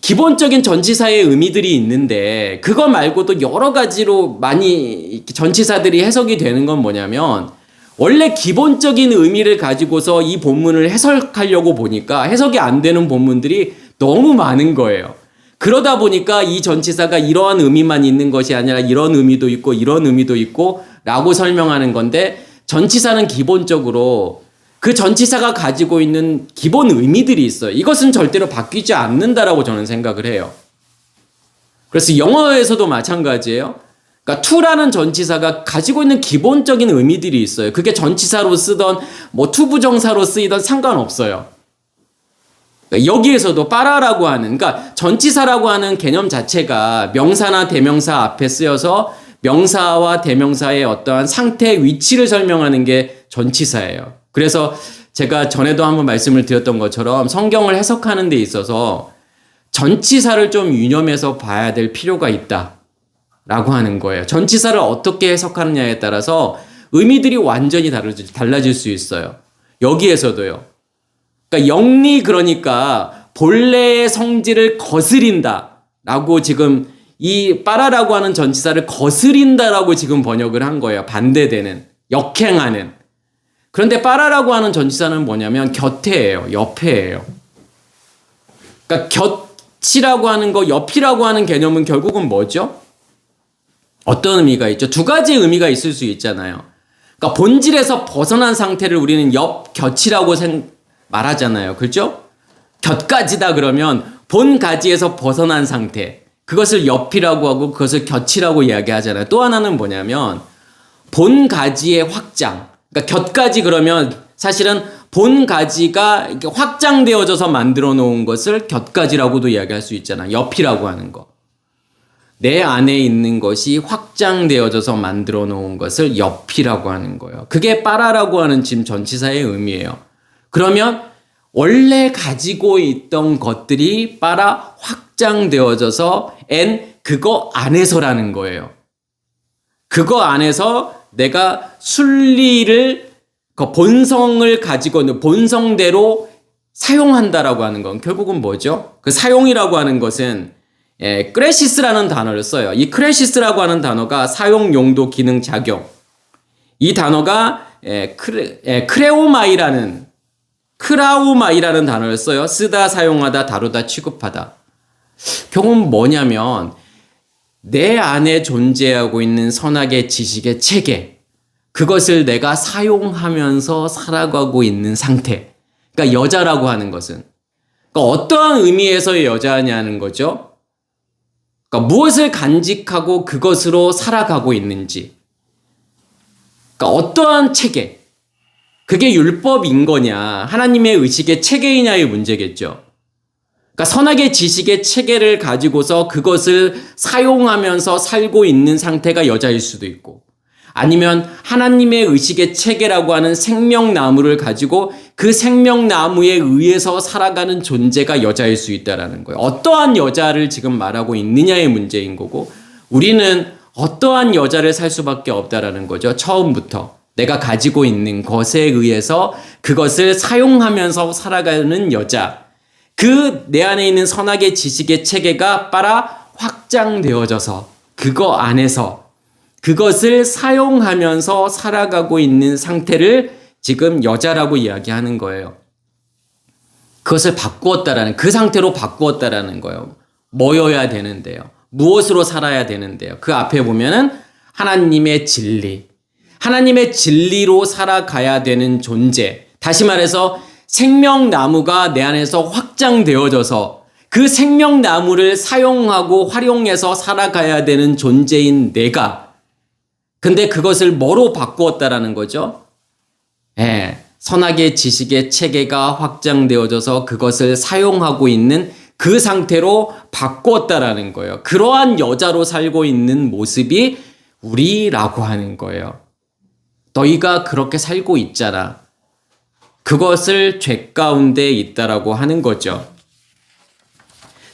Speaker 1: 기본적인 전치사의 의미들이 있는데 그거 말고도 여러 가지로 많이 전치사들이 해석이 되는 건 뭐냐면, 원래 기본적인 의미를 가지고서 이 본문을 해석하려고 보니까 해석이 안 되는 본문들이 너무 많은 거예요. 그러다 보니까 이 전치사가 이러한 의미만 있는 것이 아니라 이런 의미도 있고 이런 의미도 있고 라고 설명하는 건데, 전치사는 기본적으로 그 전치사가 가지고 있는 기본 의미들이 있어요. 이것은 절대로 바뀌지 않는다라고 저는 생각을 해요. 그래서 영어에서도 마찬가지예요. 그러니까 to라는 전치사가 가지고 있는 기본적인 의미들이 있어요. 그게 전치사로 쓰던 투부정사로 쓰이던 상관없어요. 그러니까 여기에서도 빠라라고 하는, 그러니까 전치사라고 하는 개념 자체가 명사나 대명사 앞에 쓰여서 명사와 대명사의 어떠한 상태, 위치를 설명하는 게 전치사예요. 그래서 제가 전에도 한번 말씀을 드렸던 것처럼 성경을 해석하는 데 있어서 전치사를 좀 유념해서 봐야 될 필요가 있다라고 하는 거예요. 전치사를 어떻게 해석하느냐에 따라서 의미들이 완전히 달라질 수 있어요. 여기에서도요. 그러니까 영리, 그러니까 본래의 성질을 거스린다라고 지금 이 빠라라고 하는 전치사를 거스린다라고 지금 번역을 한 거예요. 반대되는, 역행하는. 그런데 빠라라고 하는 전치사는 뭐냐면 곁에예요. 옆에예요. 그러니까 곁이라고 하는 거, 옆이라고 하는 개념은 결국은 뭐죠? 어떤 의미가 있죠? 두 가지 의미가 있을 수 있잖아요. 그러니까 본질에서 벗어난 상태를 우리는 곁이라고 말하잖아요. 그렇죠? 곁가지다 그러면 본가지에서 벗어난 상태, 그것을 옆이라고 하고 그것을 곁이라고 이야기하잖아요. 또 하나는 뭐냐면 본가지의 확장. 그러니까 곁가지 그러면 사실은 본가지가 이렇게 확장되어져서 만들어 놓은 것을 곁가지라고도 이야기할 수 있잖아요. 옆이라고 하는 거. 내 안에 있는 것이 확장되어져서 만들어 놓은 것을 옆이라고 하는 거예요. 그게 빠라라고 하는 지금 전치사의 의미예요. 그러면 원래 가지고 있던 것들이 빠라 확장되어져서 그거 안에서라는 거예요. 그거 안에서 내가 순리를, 그 본성을 가지고 있는 본성대로 사용한다라고 하는 건 결국은 뭐죠? 그 사용이라고 하는 것은 크레시스라는 단어를 써요. 이 크레시스라고 하는 단어가 사용, 용도, 기능, 작용. 이 단어가 크라우마이라는 단어를 써요. 쓰다, 사용하다, 다루다, 취급하다. 결국은 뭐냐면 내 안에 존재하고 있는 선악의 지식의 체계, 그것을 내가 사용하면서 살아가고 있는 상태. 그러니까 여자라고 하는 것은, 그러니까 어떠한 의미에서의 여자냐는 거죠. 그러니까 무엇을 간직하고 그것으로 살아가고 있는지, 그러니까 어떠한 체계, 그게 율법인 거냐, 하나님의 의식의 체계이냐의 문제겠죠. 그러니까 선악의 지식의 체계를 가지고서 그것을 사용하면서 살고 있는 상태가 여자일 수도 있고, 아니면 하나님의 의식의 체계라고 하는 생명나무를 가지고 그 생명나무에 의해서 살아가는 존재가 여자일 수 있다라는 거예요. 어떠한 여자를 지금 말하고 있느냐의 문제인 거고, 우리는 어떠한 여자를 살 수밖에 없다라는 거죠. 처음부터 내가 가지고 있는 것에 의해서 그것을 사용하면서 살아가는 여자, 그 내 안에 있는 선악의 지식의 체계가 빠라 확장되어져서 그거 안에서 그것을 사용하면서 살아가고 있는 상태를 지금 여자라고 이야기하는 거예요. 그것을 바꾸었다라는, 그 상태로 바꾸었다라는 거예요. 뭐여야 되는데요? 무엇으로 살아야 되는데요? 그 앞에 보면은 하나님의 진리, 하나님의 진리로 살아가야 되는 존재. 다시 말해서 생명나무가 내 안에서 확장되어져서 그 생명나무를 사용하고 활용해서 살아가야 되는 존재인 내가. 근데 그것을 뭐로 바꾸었다라는 거죠? 선악의 지식의 체계가 확장되어져서 그것을 사용하고 있는 그 상태로 바꾸었다라는 거예요. 그러한 여자로 살고 있는 모습이 우리라고 하는 거예요. 너희가 그렇게 살고 있잖아. 그것을 죄 가운데 있다라고 하는 거죠.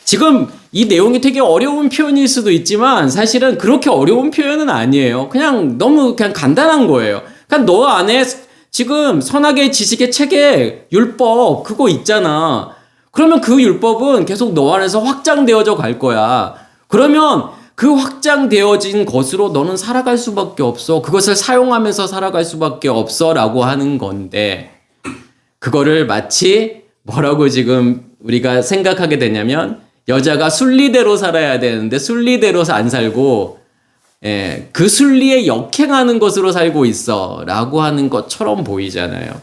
Speaker 1: 지금 이 내용이 되게 어려운 표현일 수도 있지만 사실은 그렇게 어려운 표현은 아니에요. 그냥 너무 그냥 간단한 거예요. 그냥 너 안에 지금 선악의 지식의 체계, 율법 그거 있잖아. 그러면 그 율법은 계속 너 안에서 확장되어져 갈 거야. 그러면 그 확장되어진 것으로 너는 살아갈 수밖에 없어. 그것을 사용하면서 살아갈 수밖에 없어 라고 하는 건데, 그거를 마치 뭐라고 지금 우리가 생각하게 되냐면, 여자가 순리대로 살아야 되는데 순리대로 안 살고 그 순리에 역행하는 것으로 살고 있어 라고 하는 것처럼 보이잖아요.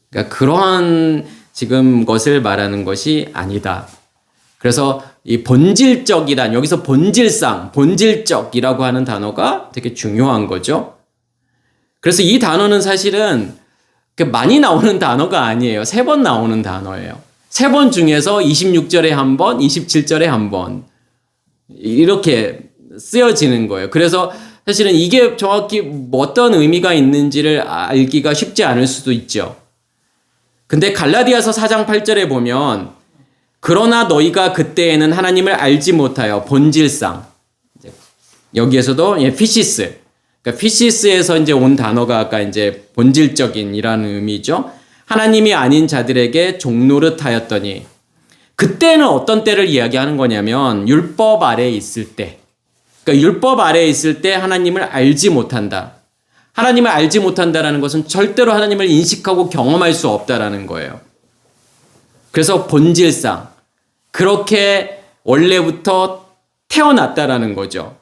Speaker 1: 그러니까 그러한 지금 것을 말하는 것이 아니다. 그래서 이 본질적이란, 여기서 본질상, 본질적이라고 하는 단어가 되게 중요한 거죠. 그래서 이 단어는 사실은 많이 나오는 단어가 아니에요. 3번 나오는 단어예요. 3번 중에서 26절에 한 번, 27절에 한 번 이렇게 쓰여지는 거예요. 그래서 사실은 이게 정확히 어떤 의미가 있는지를 알기가 쉽지 않을 수도 있죠. 근데 갈라디아서 4장 8절에 보면 그러나 너희가 그때에는 하나님을 알지 못하여 본질상, 여기에서도 피시스, 그러니까 피시스에서 이제 온 단어가 아까 이제 본질적인이라는 의미죠. 하나님이 아닌 자들에게 종노릇 하였더니, 그때는 어떤 때를 이야기하는 거냐면 율법 아래에 있을 때, 그러니까 율법 아래에 있을 때 하나님을 알지 못한다. 하나님을 알지 못한다라는 것은 절대로 하나님을 인식하고 경험할 수 없다라는 거예요. 그래서 본질상 그렇게 원래부터 태어났다라는 거죠.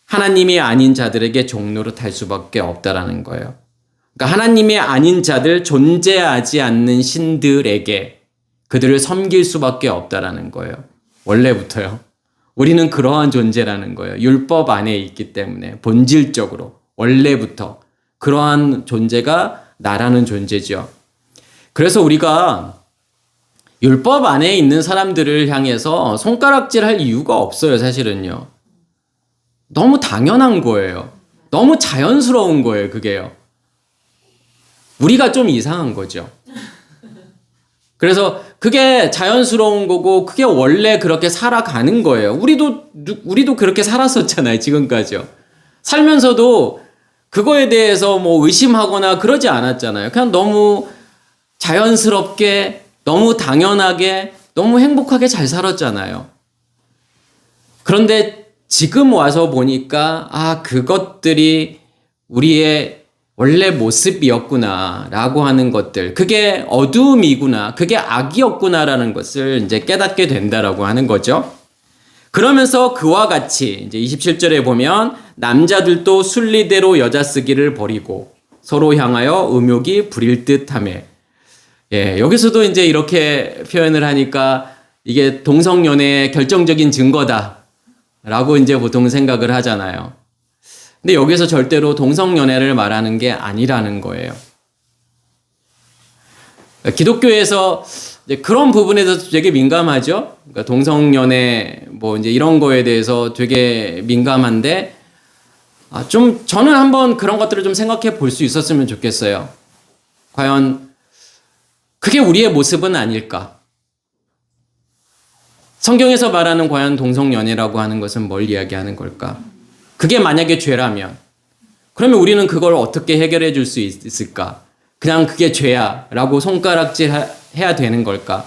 Speaker 1: 하나님이 아닌 자들에게 종노릇 할 수밖에 없다라는 거예요. 그러니까 하나님이 아닌 자들, 존재하지 않는 신들에게 그들을 섬길 수밖에 없다라는 거예요. 원래부터요. 우리는 그러한 존재라는 거예요. 율법 안에 있기 때문에 본질적으로 원래부터 그러한 존재가 나라는 존재죠. 그래서 우리가 율법 안에 있는 사람들을 향해서 손가락질할 이유가 없어요. 사실은요. 너무 당연한 거예요. 너무 자연스러운 거예요. 그게요. 우리가 좀 이상한 거죠. 그래서 그게 자연스러운 거고 그게 원래 그렇게 살아가는 거예요. 우리도 그렇게 살았었잖아요. 지금까지요. 살면서도 그거에 대해서 뭐 의심하거나 그러지 않았잖아요. 그냥 너무 자연스럽게, 너무 당연하게, 너무 행복하게 잘 살았잖아요. 그런데 지금 와서 보니까 그것들이 우리의 원래 모습이었구나 라고 하는 것들, 그게 어두움이구나, 그게 악이었구나라는 것을 이제 깨닫게 된다라고 하는 거죠. 그러면서 그와 같이 이제 27절에 보면 남자들도 순리대로 여자 쓰기를 버리고 서로 향하여 음욕이 부릴 듯하며, 여기서도 이제 이렇게 표현을 하니까 이게 동성연애의 결정적인 증거다라고 이제 보통 생각을 하잖아요. 근데 여기서 절대로 동성연애를 말하는 게 아니라는 거예요. 기독교에서 이제 그런 부분에 대해서 되게 민감하죠. 그러니까 동성연애 뭐 이제 이런 거에 대해서 되게 민감한데, 좀 저는 한번 그런 것들을 좀 생각해 볼 수 있었으면 좋겠어요. 과연 그게 우리의 모습은 아닐까? 성경에서 말하는 과연 동성연애라고 하는 것은 뭘 이야기하는 걸까? 그게 만약에 죄라면 그러면 우리는 그걸 어떻게 해결해 줄 수 있을까? 그냥 그게 죄야 라고 손가락질 해야 되는 걸까?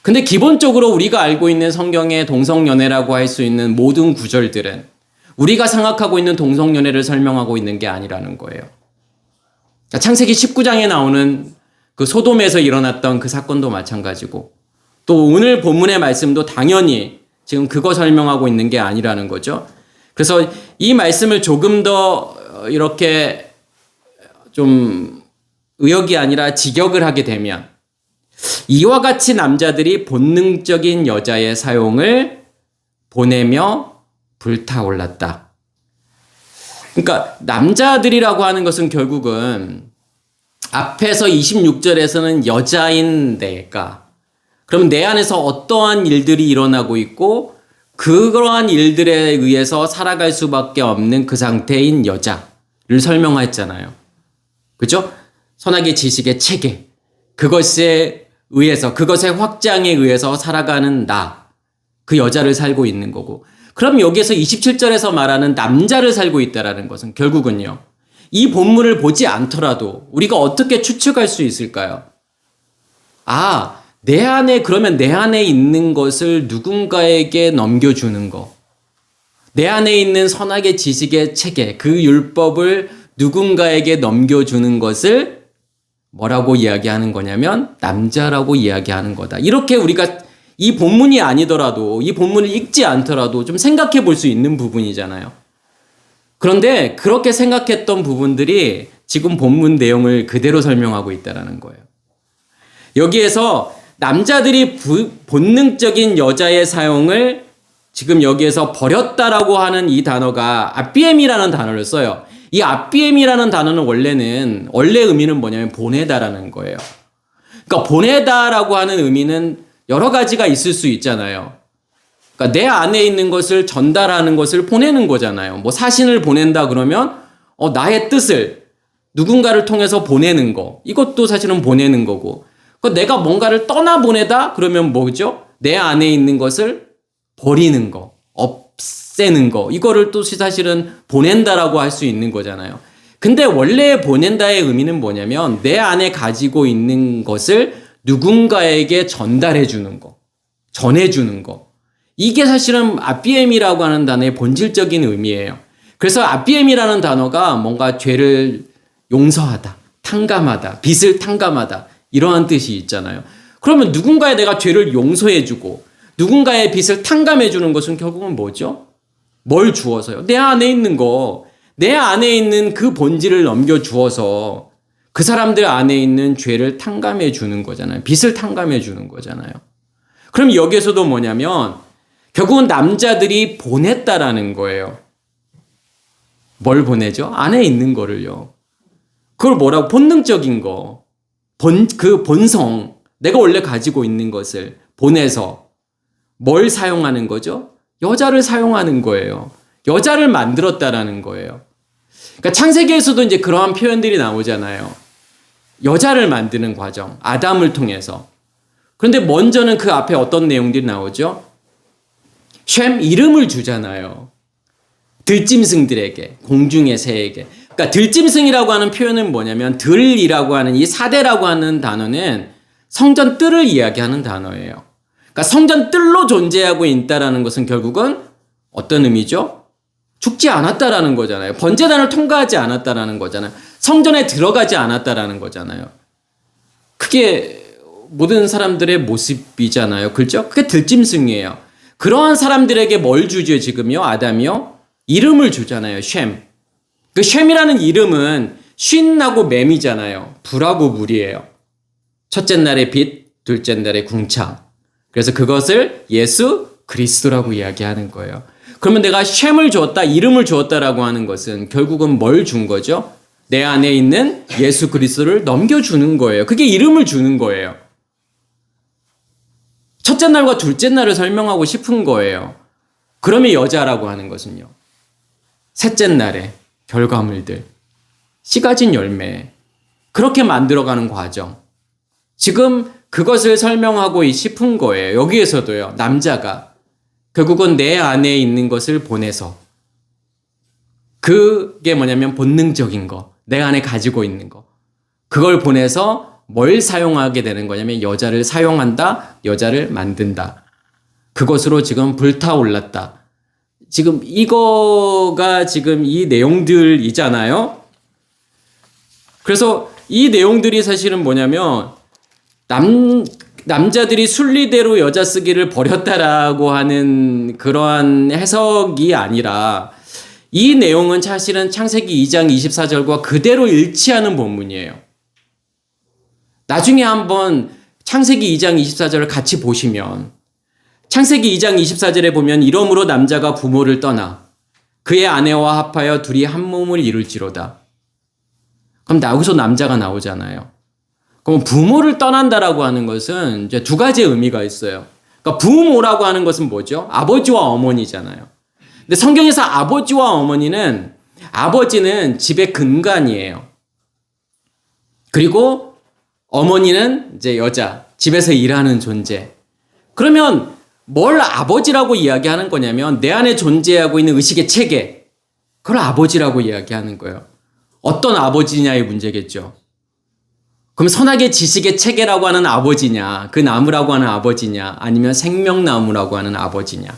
Speaker 1: 근데 기본적으로 우리가 알고 있는 성경의 동성연애라고 할 수 있는 모든 구절들은 우리가 생각하고 있는 동성연애를 설명하고 있는 게 아니라는 거예요. 창세기 19장에 나오는 그 소돔에서 일어났던 그 사건도 마찬가지고 또 오늘 본문의 말씀도 당연히 지금 그거 설명하고 있는 게 아니라는 거죠. 그래서 이 말씀을 조금 더 이렇게 좀 의역이 아니라 직역을 하게 되면 이와 같이 남자들이 본능적인 여자의 사용을 보내며 불타올랐다. 그러니까 남자들이라고 하는 것은 결국은 앞에서 26절에서는 여자인 내가 그럼 내 안에서 어떠한 일들이 일어나고 있고 그러한 일들에 의해서 살아갈 수밖에 없는 그 상태인 여자를 설명했잖아요. 그죠? 선악의 지식의 체계 그것에 의해서 그것의 확장에 의해서 살아가는 나 그 여자를 살고 있는 거고 그럼 여기에서 27절에서 말하는 남자를 살고 있다라는 것은 결국은요. 이 본문을 보지 않더라도 우리가 어떻게 추측할 수 있을까요? 그러면 내 안에 있는 것을 누군가에게 넘겨주는 거. 내 안에 있는 선악의 지식의 체계, 그 율법을 누군가에게 넘겨주는 것을 뭐라고 이야기하는 거냐면 남자라고 이야기하는 거다. 이렇게 우리가 이 본문이 아니더라도 이 본문을 읽지 않더라도 좀 생각해 볼 수 있는 부분이잖아요. 그런데 그렇게 생각했던 부분들이 지금 본문 내용을 그대로 설명하고 있다는 거예요. 여기에서 남자들이 본능적인 여자의 사용을 지금 여기에서 버렸다라고 하는 이 단어가 아비엠이라는 단어를 써요. 이 아비엠이라는 단어는 원래 의미는 뭐냐면 보내다라는 거예요. 그러니까 보내다라고 하는 의미는 여러 가지가 있을 수 있잖아요. 그러니까 내 안에 있는 것을 전달하는 것을 보내는 거잖아요. 뭐 사신을 보낸다 그러면 나의 뜻을 누군가를 통해서 보내는 거. 이것도 사실은 보내는 거고. 그러니까 내가 뭔가를 떠나보내다 그러면 뭐죠? 내 안에 있는 것을 버리는 거, 없애는 거. 이거를 또 사실은 보낸다라고 할 수 있는 거잖아요. 근데 원래 보낸다의 의미는 뭐냐면 내 안에 가지고 있는 것을 누군가에게 전달해 주는 거, 전해 주는 거. 이게 사실은 아비엠이라고 하는 단어의 본질적인 의미예요. 그래서 아비엠이라는 단어가 뭔가 죄를 용서하다, 탕감하다, 빚을 탕감하다 이러한 뜻이 있잖아요. 그러면 누군가의 내가 죄를 용서해 주고 누군가의 빚을 탕감해 주는 것은 결국은 뭐죠? 뭘 주어서요? 내 안에 있는 거, 내 안에 있는 그 본질을 넘겨 주어서 그 사람들 안에 있는 죄를 탕감해 주는 거잖아요. 빚을 탕감해 주는 거잖아요. 그럼 여기에서도 뭐냐면 결국은 남자들이 보냈다라는 거예요. 뭘 보내죠? 안에 있는 거를요. 그걸 뭐라고? 본능적인 거. 그 본성. 내가 원래 가지고 있는 것을 보내서 뭘 사용하는 거죠? 여자를 사용하는 거예요. 여자를 만들었다라는 거예요. 그러니까 창세기에서도 이제 그러한 표현들이 나오잖아요. 여자를 만드는 과정, 아담을 통해서. 그런데 먼저는 그 앞에 어떤 내용들이 나오죠? 셈 이름을 주잖아요. 들짐승들에게, 공중의 새에게. 그러니까 들짐승이라고 하는 표현은 뭐냐면 들이라고 하는 이 사대라고 하는 단어는 성전 뜰을 이야기하는 단어예요. 그러니까 성전 뜰로 존재하고 있다라는 것은 결국은 어떤 의미죠? 죽지 않았다라는 거잖아요. 번제단을 통과하지 않았다라는 거잖아요. 성전에 들어가지 않았다라는 거잖아요. 그게 모든 사람들의 모습이잖아요. 그렇죠? 그게 들짐승이에요. 그러한 사람들에게 뭘 주죠 지금요? 아담이요? 이름을 주잖아요. 셈. 그 셈이라는 이름은 쉰하고 맴이잖아요. 불하고 물이에요. 첫째 날의 빛, 둘째 날의 궁창. 그래서 그것을 예수 그리스도라고 이야기하는 거예요. 그러면 내가 셈을 주었다, 이름을 주었다라고 하는 것은 결국은 뭘 준 거죠? 내 안에 있는 예수 그리스도를 넘겨주는 거예요. 그게 이름을 주는 거예요. 첫째 날과 둘째 날을 설명하고 싶은 거예요. 그러면 여자라고 하는 것은요. 셋째 날의 결과물들, 씨 가진 열매, 그렇게 만들어가는 과정. 지금 그것을 설명하고 싶은 거예요. 여기에서도요. 남자가 결국은 내 안에 있는 것을 보내서 그게 뭐냐면 본능적인 거, 내 안에 가지고 있는 거. 그걸 보내서 뭘 사용하게 되는 거냐면 여자를 사용한다, 여자를 만든다. 그것으로 지금 불타올랐다. 지금 이거가 지금 이 내용들이잖아요. 그래서 이 내용들이 사실은 뭐냐면 남자들이 순리대로 여자 쓰기를 버렸다라고 하는 그러한 해석이 아니라 이 내용은 사실은 창세기 2장 24절과 그대로 일치하는 본문이에요. 나중에 한번 창세기 2장 24절을 같이 보시면 창세기 2장 24절에 보면 이러므로 남자가 부모를 떠나 그의 아내와 합하여 둘이 한 몸을 이룰지로다. 그럼 여기서 남자가 나오잖아요. 그럼 부모를 떠난다라고 하는 것은 이제 두 가지 의미가 있어요. 그러니까 부모라고 하는 것은 뭐죠? 아버지와 어머니잖아요. 근데 성경에서 아버지와 어머니는 아버지는 집의 근간이에요. 그리고 어머니는 이제 여자, 집에서 일하는 존재. 그러면 뭘 아버지라고 이야기하는 거냐면 내 안에 존재하고 있는 의식의 체계. 그걸 아버지라고 이야기하는 거예요. 어떤 아버지냐의 문제겠죠. 그럼 선악의 지식의 체계라고 하는 아버지냐, 그 나무라고 하는 아버지냐, 아니면 생명나무라고 하는 아버지냐.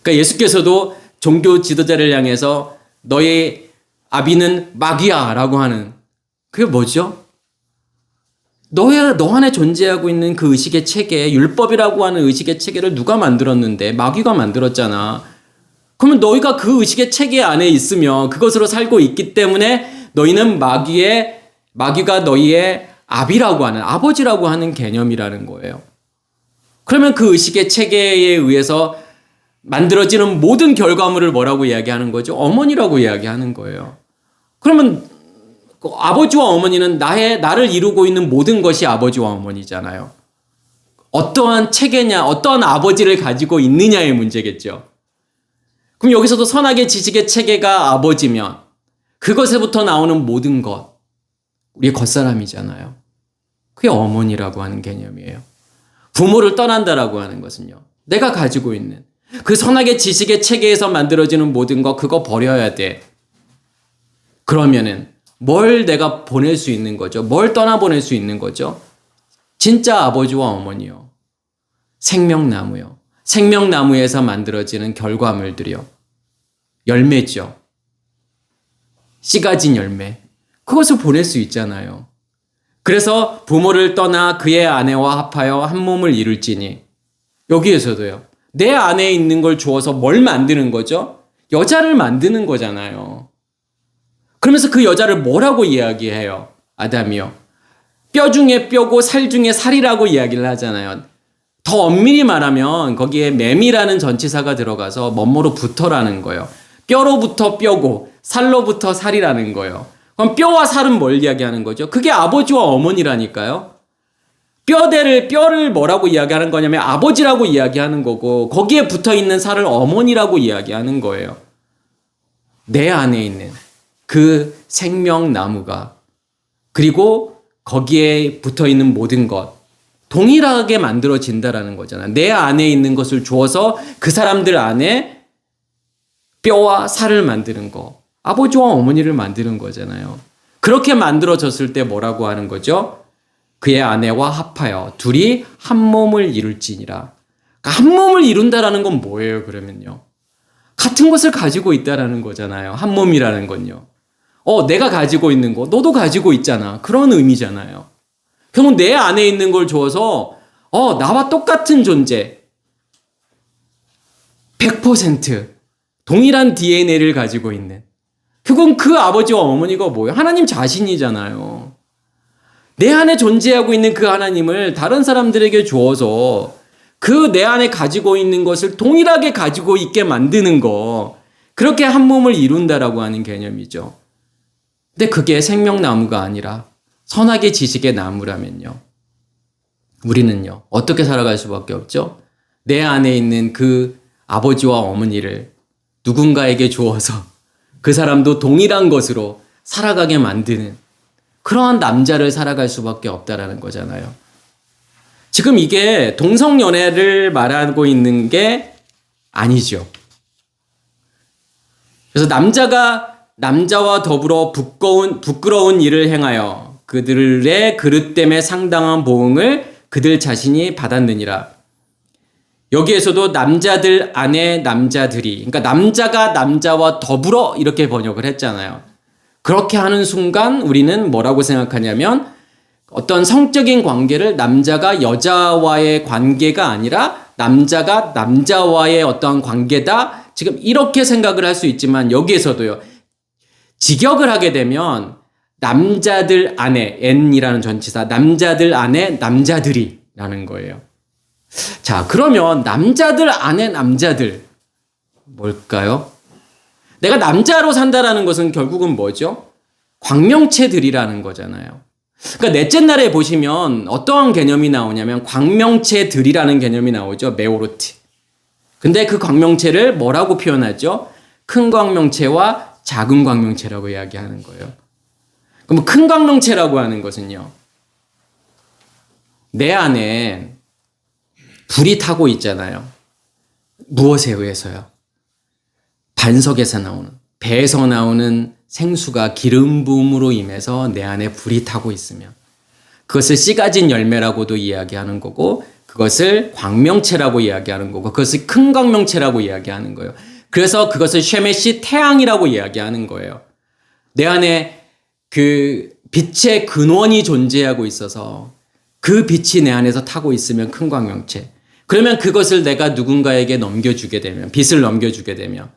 Speaker 1: 그러니까 예수께서도 종교 지도자를 향해서 너의 아비는 마귀야 라고 하는 그게 뭐죠? 너 안에 존재하고 있는 그 의식의 체계, 율법이라고 하는 의식의 체계를 누가 만들었는데? 마귀가 만들었잖아. 그러면 너희가 그 의식의 체계 안에 있으며 그것으로 살고 있기 때문에 너희는 마귀가 너희의 아비라고 하는, 아버지라고 하는 개념이라는 거예요. 그러면 그 의식의 체계에 의해서 만들어지는 모든 결과물을 뭐라고 이야기하는 거죠? 어머니라고 이야기하는 거예요. 그러면 아버지와 어머니는 나를 이루고 있는 모든 것이 아버지와 어머니잖아요. 어떠한 체계냐, 어떠한 아버지를 가지고 있느냐의 문제겠죠. 그럼 여기서도 선악의 지식의 체계가 아버지면 그것에부터 나오는 모든 것, 우리의 겉사람이잖아요. 그게 어머니라고 하는 개념이에요. 부모를 떠난다라고 하는 것은요, 내가 가지고 있는 그 선악의 지식의 체계에서 만들어지는 모든 것, 그거 버려야 돼. 그러면은 뭘 내가 보낼 수 있는 거죠? 뭘 떠나보낼 수 있는 거죠? 진짜 아버지와 어머니요. 생명나무요. 생명나무에서 만들어지는 결과물들이요. 열매죠. 씨 가진 열매. 그것을 보낼 수 있잖아요. 그래서 부모를 떠나 그의 아내와 합하여 한 몸을 이룰지니, 여기에서도요. 내 안에 있는 걸 주어서 뭘 만드는 거죠? 여자를 만드는 거잖아요. 그러면서 그 여자를 뭐라고 이야기해요? 아담이요. 뼈 중에 뼈고 살 중에 살이라고 이야기를 하잖아요. 더 엄밀히 말하면 거기에 맴이라는 전치사가 들어가서 뭐뭐로 붙어라는 거예요. 뼈로부터 뼈고 살로부터 살이라는 거예요. 그럼 뼈와 살은 뭘 이야기하는 거죠? 그게 아버지와 어머니라니까요. 뼈를 뭐라고 이야기하는 거냐면 아버지라고 이야기하는 거고, 거기에 붙어있는 살을 어머니라고 이야기하는 거예요. 내 안에 있는 그 생명나무가, 그리고 거기에 붙어있는 모든 것, 동일하게 만들어진다라는 거잖아요. 내 안에 있는 것을 주어서 그 사람들 안에 뼈와 살을 만드는 거, 아버지와 어머니를 만드는 거잖아요. 그렇게 만들어졌을 때 뭐라고 하는 거죠? 그의 아내와 합하여 둘이 한 몸을 이룰지니라. 그러니까 한 몸을 이룬다라는 건 뭐예요, 그러면요? 같은 것을 가지고 있다라는 거잖아요. 한 몸이라는 건요. 내가 가지고 있는 거, 너도 가지고 있잖아. 그런 의미잖아요. 결국 내 안에 있는 걸 주어서, 나와 똑같은 존재, 100% 동일한 DNA를 가지고 있는, 결국은 그 아버지와 어머니가 뭐예요? 하나님 자신이잖아요. 내 안에 존재하고 있는 그 하나님을 다른 사람들에게 주어서 그 내 안에 가지고 있는 것을 동일하게 가지고 있게 만드는 거, 그렇게 한 몸을 이룬다라고 하는 개념이죠. 근데 그게 생명나무가 아니라 선악의 지식의 나무라면요, 우리는요 어떻게 살아갈 수밖에 없죠? 내 안에 있는 그 아버지와 어머니를 누군가에게 주어서 그 사람도 동일한 것으로 살아가게 만드는 그러한 남자를 살아갈 수밖에 없다라는 거잖아요. 지금 이게 동성연애를 말하고 있는 게 아니죠. 그래서 남자가 남자와 더불어 부끄러운 일을 행하여, 그들의 그릇 때문에 상당한 보응을 그들 자신이 받았느니라. 여기에서도 남자들 안에 남자들이, 그러니까 남자가 남자와 더불어 이렇게 번역을 했잖아요. 그렇게 하는 순간 우리는 뭐라고 생각하냐면 어떤 성적인 관계를 남자가 여자와의 관계가 아니라 남자가 남자와의 어떠한 관계다. 지금 이렇게 생각을 할 수 있지만 여기에서도요. 직역을 하게 되면 남자들 안에 n이라는 전치사 남자들 안에 남자들이라는 거예요. 자, 그러면 남자들 안에 남자들 뭘까요? 내가 남자로 산다라는 것은 결국은 뭐죠? 광명체들이라는 거잖아요. 그러니까 넷째 날에 보시면 어떠한 개념이 나오냐면 광명체들이라는 개념이 나오죠. 메오르트. 근데 그 광명체를 뭐라고 표현하죠? 큰 광명체와 작은 광명체라고 이야기하는 거예요. 그럼 큰 광명체라고 하는 것은요. 내 안에 불이 타고 있잖아요. 무엇에 의해서요? 반석에서 나오는, 배에서 나오는 생수가 기름 부음으로 임해서 내 안에 불이 타고 있으면 그것을 씨 가진 열매라고도 이야기하는 거고 그것을 광명체라고 이야기하는 거고 그것을 큰 광명체라고 이야기하는 거예요. 그래서 그것을 쉐메시 태양이라고 이야기하는 거예요. 내 안에 그 빛의 근원이 존재하고 있어서 그 빛이 내 안에서 타고 있으면 큰 광명체. 그러면 그것을 내가 누군가에게 넘겨주게 되면, 빛을 넘겨주게 되면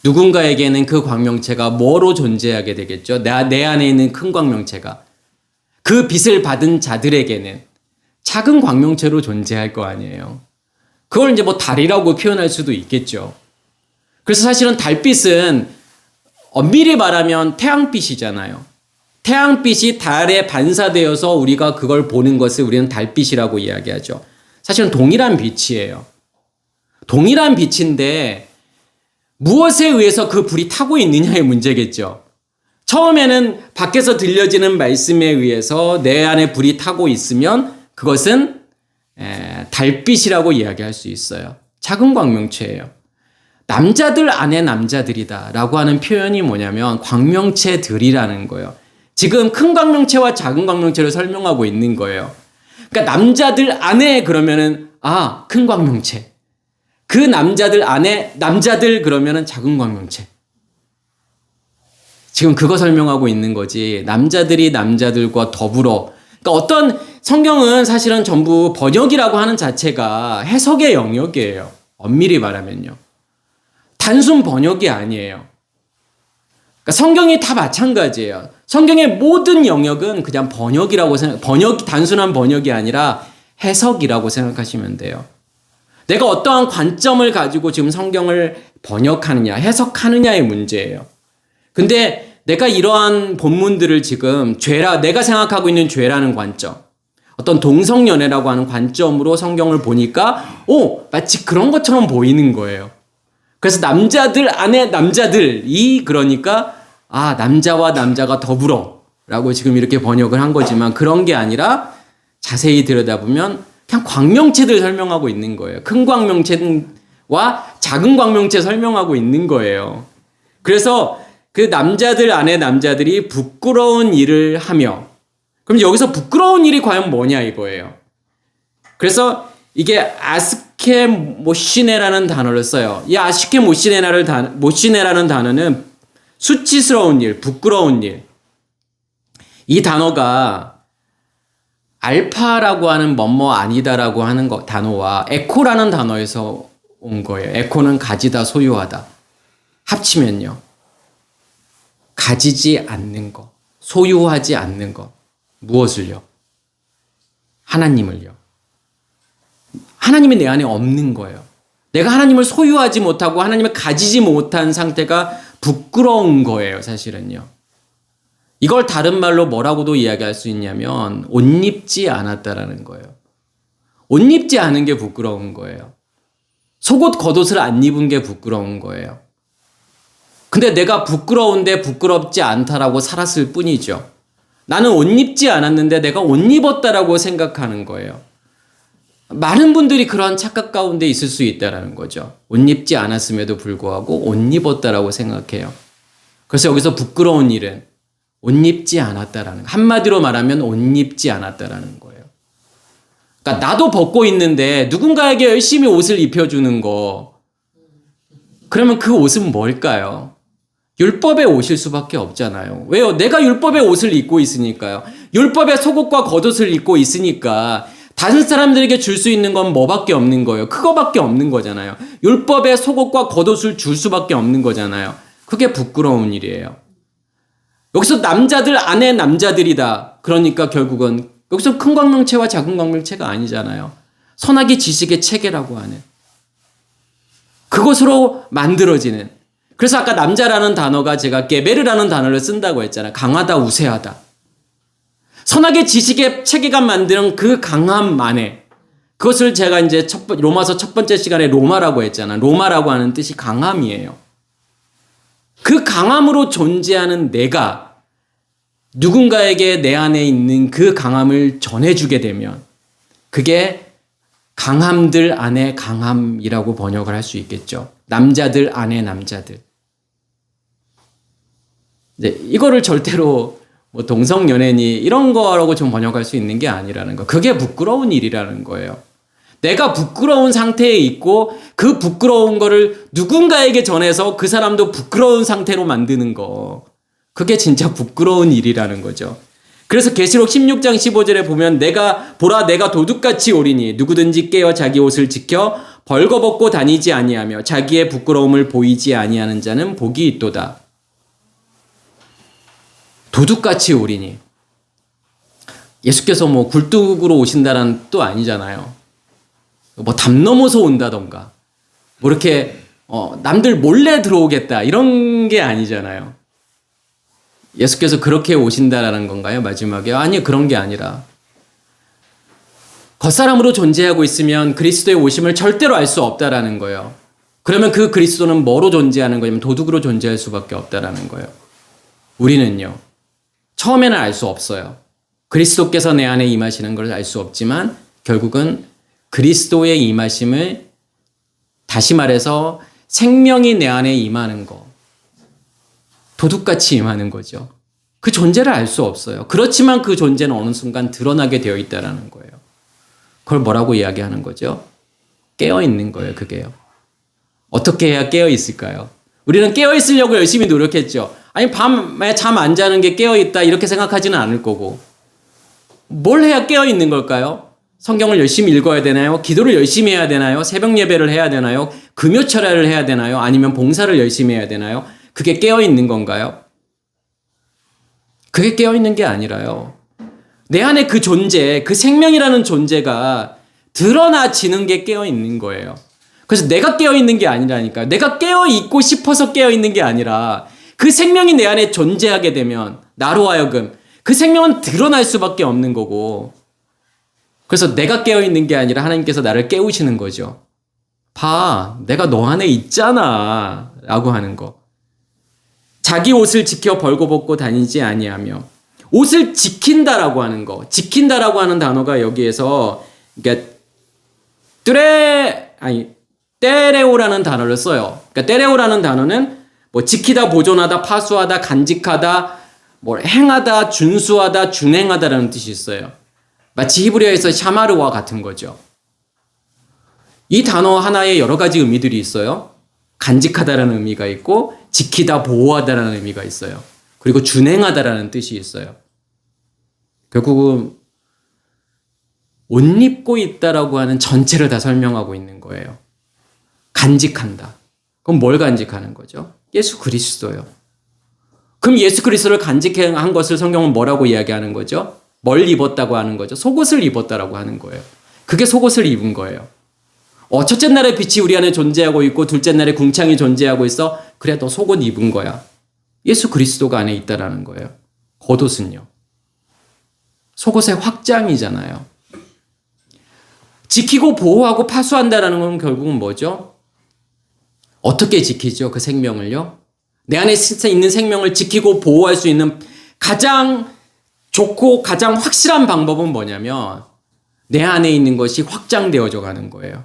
Speaker 1: 누군가에게는 그 광명체가 뭐로 존재하게 되겠죠? 내 안에 있는 큰 광명체가 그 빛을 받은 자들에게는 작은 광명체로 존재할 거 아니에요. 그걸 이제 뭐 달이라고 표현할 수도 있겠죠. 그래서 사실은 달빛은 엄밀히 말하면 태양빛이잖아요. 태양빛이 달에 반사되어서 우리가 그걸 보는 것을 우리는 달빛이라고 이야기하죠. 사실은 동일한 빛이에요. 동일한 빛인데 무엇에 의해서 그 불이 타고 있느냐의 문제겠죠. 처음에는 밖에서 들려지는 말씀에 의해서 내 안에 불이 타고 있으면 그것은 달빛이라고 이야기할 수 있어요. 작은 광명체예요. 남자들 안에 남자들이다 라고 하는 표현이 뭐냐면 광명체들이라는 거예요. 지금 큰 광명체와 작은 광명체를 설명하고 있는 거예요. 그러니까 남자들 안에 그러면은 큰 광명체. 그 남자들 안에 남자들 그러면은 작은 광명체. 지금 그거 설명하고 있는 거지. 남자들이 남자들과 더불어. 그러니까 어떤 성경은 사실은 전부 번역이라고 하는 자체가 해석의 영역이에요. 엄밀히 말하면요. 단순 번역이 아니에요. 그러니까 성경이 다 마찬가지예요. 성경의 모든 영역은 그냥 번역이라고 단순한 번역이 아니라 해석이라고 생각하시면 돼요. 내가 어떠한 관점을 가지고 지금 성경을 번역하느냐, 해석하느냐의 문제예요. 근데 내가 이러한 본문들을 지금 내가 생각하고 있는 죄라는 관점, 어떤 동성연애라고 하는 관점으로 성경을 보니까, 마치 그런 것처럼 보이는 거예요. 그래서 남자들 안에 남자들이 그러니까, 남자와 남자가 더불어 라고 지금 이렇게 번역을 한 거지만 그런 게 아니라 자세히 들여다보면 그냥 광명체들 설명하고 있는 거예요. 큰 광명체와 작은 광명체 설명하고 있는 거예요. 그래서 그 남자들 안에 남자들이 부끄러운 일을 하며, 그럼 여기서 부끄러운 일이 과연 뭐냐 이거예요. 그래서 이게 아스케모시네라는 단어를 써요. 이 아스케모시네라는 단어는 수치스러운 일, 부끄러운 일. 이 단어가 알파라고 하는 뭐뭐 아니다라고 하는 단어와 에코라는 단어에서 온 거예요. 에코는 가지다, 소유하다. 합치면요. 가지지 않는 것, 소유하지 않는 것. 무엇을요? 하나님을요. 하나님이 내 안에 없는 거예요. 내가 하나님을 소유하지 못하고 하나님을 가지지 못한 상태가 부끄러운 거예요, 사실은요. 이걸 다른 말로 뭐라고도 이야기할 수 있냐면 옷 입지 않았다라는 거예요. 옷 입지 않은 게 부끄러운 거예요. 속옷 겉옷을 안 입은 게 부끄러운 거예요. 근데 내가 부끄러운데 부끄럽지 않다라고 살았을 뿐이죠. 나는 옷 입지 않았는데 내가 옷 입었다라고 생각하는 거예요. 많은 분들이 그런 착각 가운데 있을 수 있다는 거죠. 옷 입지 않았음에도 불구하고 옷 입었다라고 생각해요. 그래서 여기서 부끄러운 일은 옷 입지 않았다라는 거. 한마디로 말하면 옷 입지 않았다라는 거예요. 그러니까 나도 벗고 있는데 누군가에게 열심히 옷을 입혀주는 거. 그러면 그 옷은 뭘까요? 율법의 옷일 수밖에 없잖아요. 왜요? 내가 율법의 옷을 입고 있으니까요. 율법의 속옷과 겉옷을 입고 있으니까 다른 사람들에게 줄 수 있는 건 뭐밖에 없는 거예요? 그거밖에 없는 거잖아요. 율법의 속옷과 겉옷을 줄 수밖에 없는 거잖아요. 그게 부끄러운 일이에요. 여기서 남자들 안에 남자들이다. 그러니까 결국은 여기서 큰 광명체와 작은 광명체가 아니잖아요. 선악의 지식의 체계라고 하는 그것으로 만들어지는. 그래서 아까 남자라는 단어가 제가 게베르라는 단어를 쓴다고 했잖아요. 강하다, 우세하다. 선악의 지식의 체계가 만드는 그 강함 안에 그것을 제가 이제 로마서 첫 번째 시간에 로마라고 했잖아요. 로마라고 하는 뜻이 강함이에요. 그 강함으로 존재하는 내가 누군가에게 내 안에 있는 그 강함을 전해주게 되면 그게 강함들 안에 강함이라고 번역을 할 수 있겠죠. 남자들 안에 남자들. 이제 이거를 절대로 뭐 동성연애니 이런 거라고 좀 번역할 수 있는 게 아니라는 거. 그게 부끄러운 일이라는 거예요. 내가 부끄러운 상태에 있고 그 부끄러운 거를 누군가에게 전해서 그 사람도 부끄러운 상태로 만드는 거. 그게 진짜 부끄러운 일이라는 거죠. 그래서 계시록 16장 15절에 보면 내가 도둑같이 오리니 누구든지 깨어 자기 옷을 지켜 벌거벗고 다니지 아니하며 자기의 부끄러움을 보이지 아니하는 자는 복이 있도다. 도둑같이 오리니. 예수께서 뭐 굴뚝으로 오신다는 뜻도 아니잖아요. 뭐 담 넘어서 온다던가 뭐 이렇게 남들 몰래 들어오겠다 이런 게 아니잖아요. 예수께서 그렇게 오신다라는 건가요? 마지막에? 아니, 그런 게 아니라 겉사람으로 존재하고 있으면 그리스도의 오심을 절대로 알 수 없다라는 거예요. 그러면 그 그리스도는 뭐로 존재하는 거냐면 도둑으로 존재할 수밖에 없다라는 거예요. 우리는요. 처음에는 알 수 없어요. 그리스도께서 내 안에 임하시는 걸 알 수 없지만 결국은 그리스도의 임하심을 다시 말해서 생명이 내 안에 임하는 거. 도둑같이 임하는 거죠. 그 존재를 알 수 없어요. 그렇지만 그 존재는 어느 순간 드러나게 되어 있다는 거예요. 그걸 뭐라고 이야기하는 거죠? 깨어있는 거예요. 그게요. 어떻게 해야 깨어있을까요? 우리는 깨어있으려고 열심히 노력했죠. 아니 밤에 잠 안 자는 게 깨어있다 이렇게 생각하지는 않을 거고. 뭘 해야 깨어있는 걸까요? 성경을 열심히 읽어야 되나요? 기도를 열심히 해야 되나요? 새벽 예배를 해야 되나요? 금요철야를 해야 되나요? 아니면 봉사를 열심히 해야 되나요? 그게 깨어있는 건가요? 그게 깨어있는 게 아니라요. 내 안에 그 존재, 그 생명이라는 존재가 드러나지는 게 깨어있는 거예요. 그래서 내가 깨어있는 게 아니라니까요. 내가 깨어있고 싶어서 깨어있는 게 아니라 그 생명이 내 안에 존재하게 되면 나로 하여금 그 생명은 드러날 수밖에 없는 거고 그래서 내가 깨어있는 게 아니라 하나님께서 나를 깨우시는 거죠. 봐, 내가 너 안에 있잖아 라고 하는 거. 자기 옷을 지켜 벌거벗고 다니지 아니하며 옷을 지킨다라고 하는 거. 지킨다라고 하는 단어가 여기에서 그러니까 때레오라는 단어를 써요. 그러니까 때레오라는 단어는 뭐 지키다, 보존하다, 파수하다, 간직하다, 뭐 행하다, 준수하다, 준행하다라는 뜻이 있어요. 마치 히브리어에서 샤마르와 같은 거죠. 이 단어 하나에 여러 가지 의미들이 있어요. 간직하다라는 의미가 있고 지키다, 보호하다라는 의미가 있어요. 그리고 준행하다라는 뜻이 있어요. 결국은 옷 입고 있다라고 하는 전체를 다 설명하고 있는 거예요. 간직한다. 그럼 뭘 간직하는 거죠? 예수 그리스도요. 그럼 예수 그리스도를 간직한 것을 성경은 뭐라고 이야기하는 거죠? 뭘 입었다고 하는 거죠? 속옷을 입었다라고 하는 거예요. 그게 속옷을 입은 거예요. 첫째 날의 빛이 우리 안에 존재하고 있고 둘째 날의 궁창이 존재하고 있어. 그래, 너 속옷 입은 거야. 예수 그리스도가 안에 있다라는 거예요. 겉옷은요. 속옷의 확장이잖아요. 지키고 보호하고 파수한다라는 건 결국은 뭐죠? 어떻게 지키죠? 그 생명을요? 내 안에 있는 생명을 지키고 보호할 수 있는 가장 좋고 가장 확실한 방법은 뭐냐면 내 안에 있는 것이 확장되어져 가는 거예요.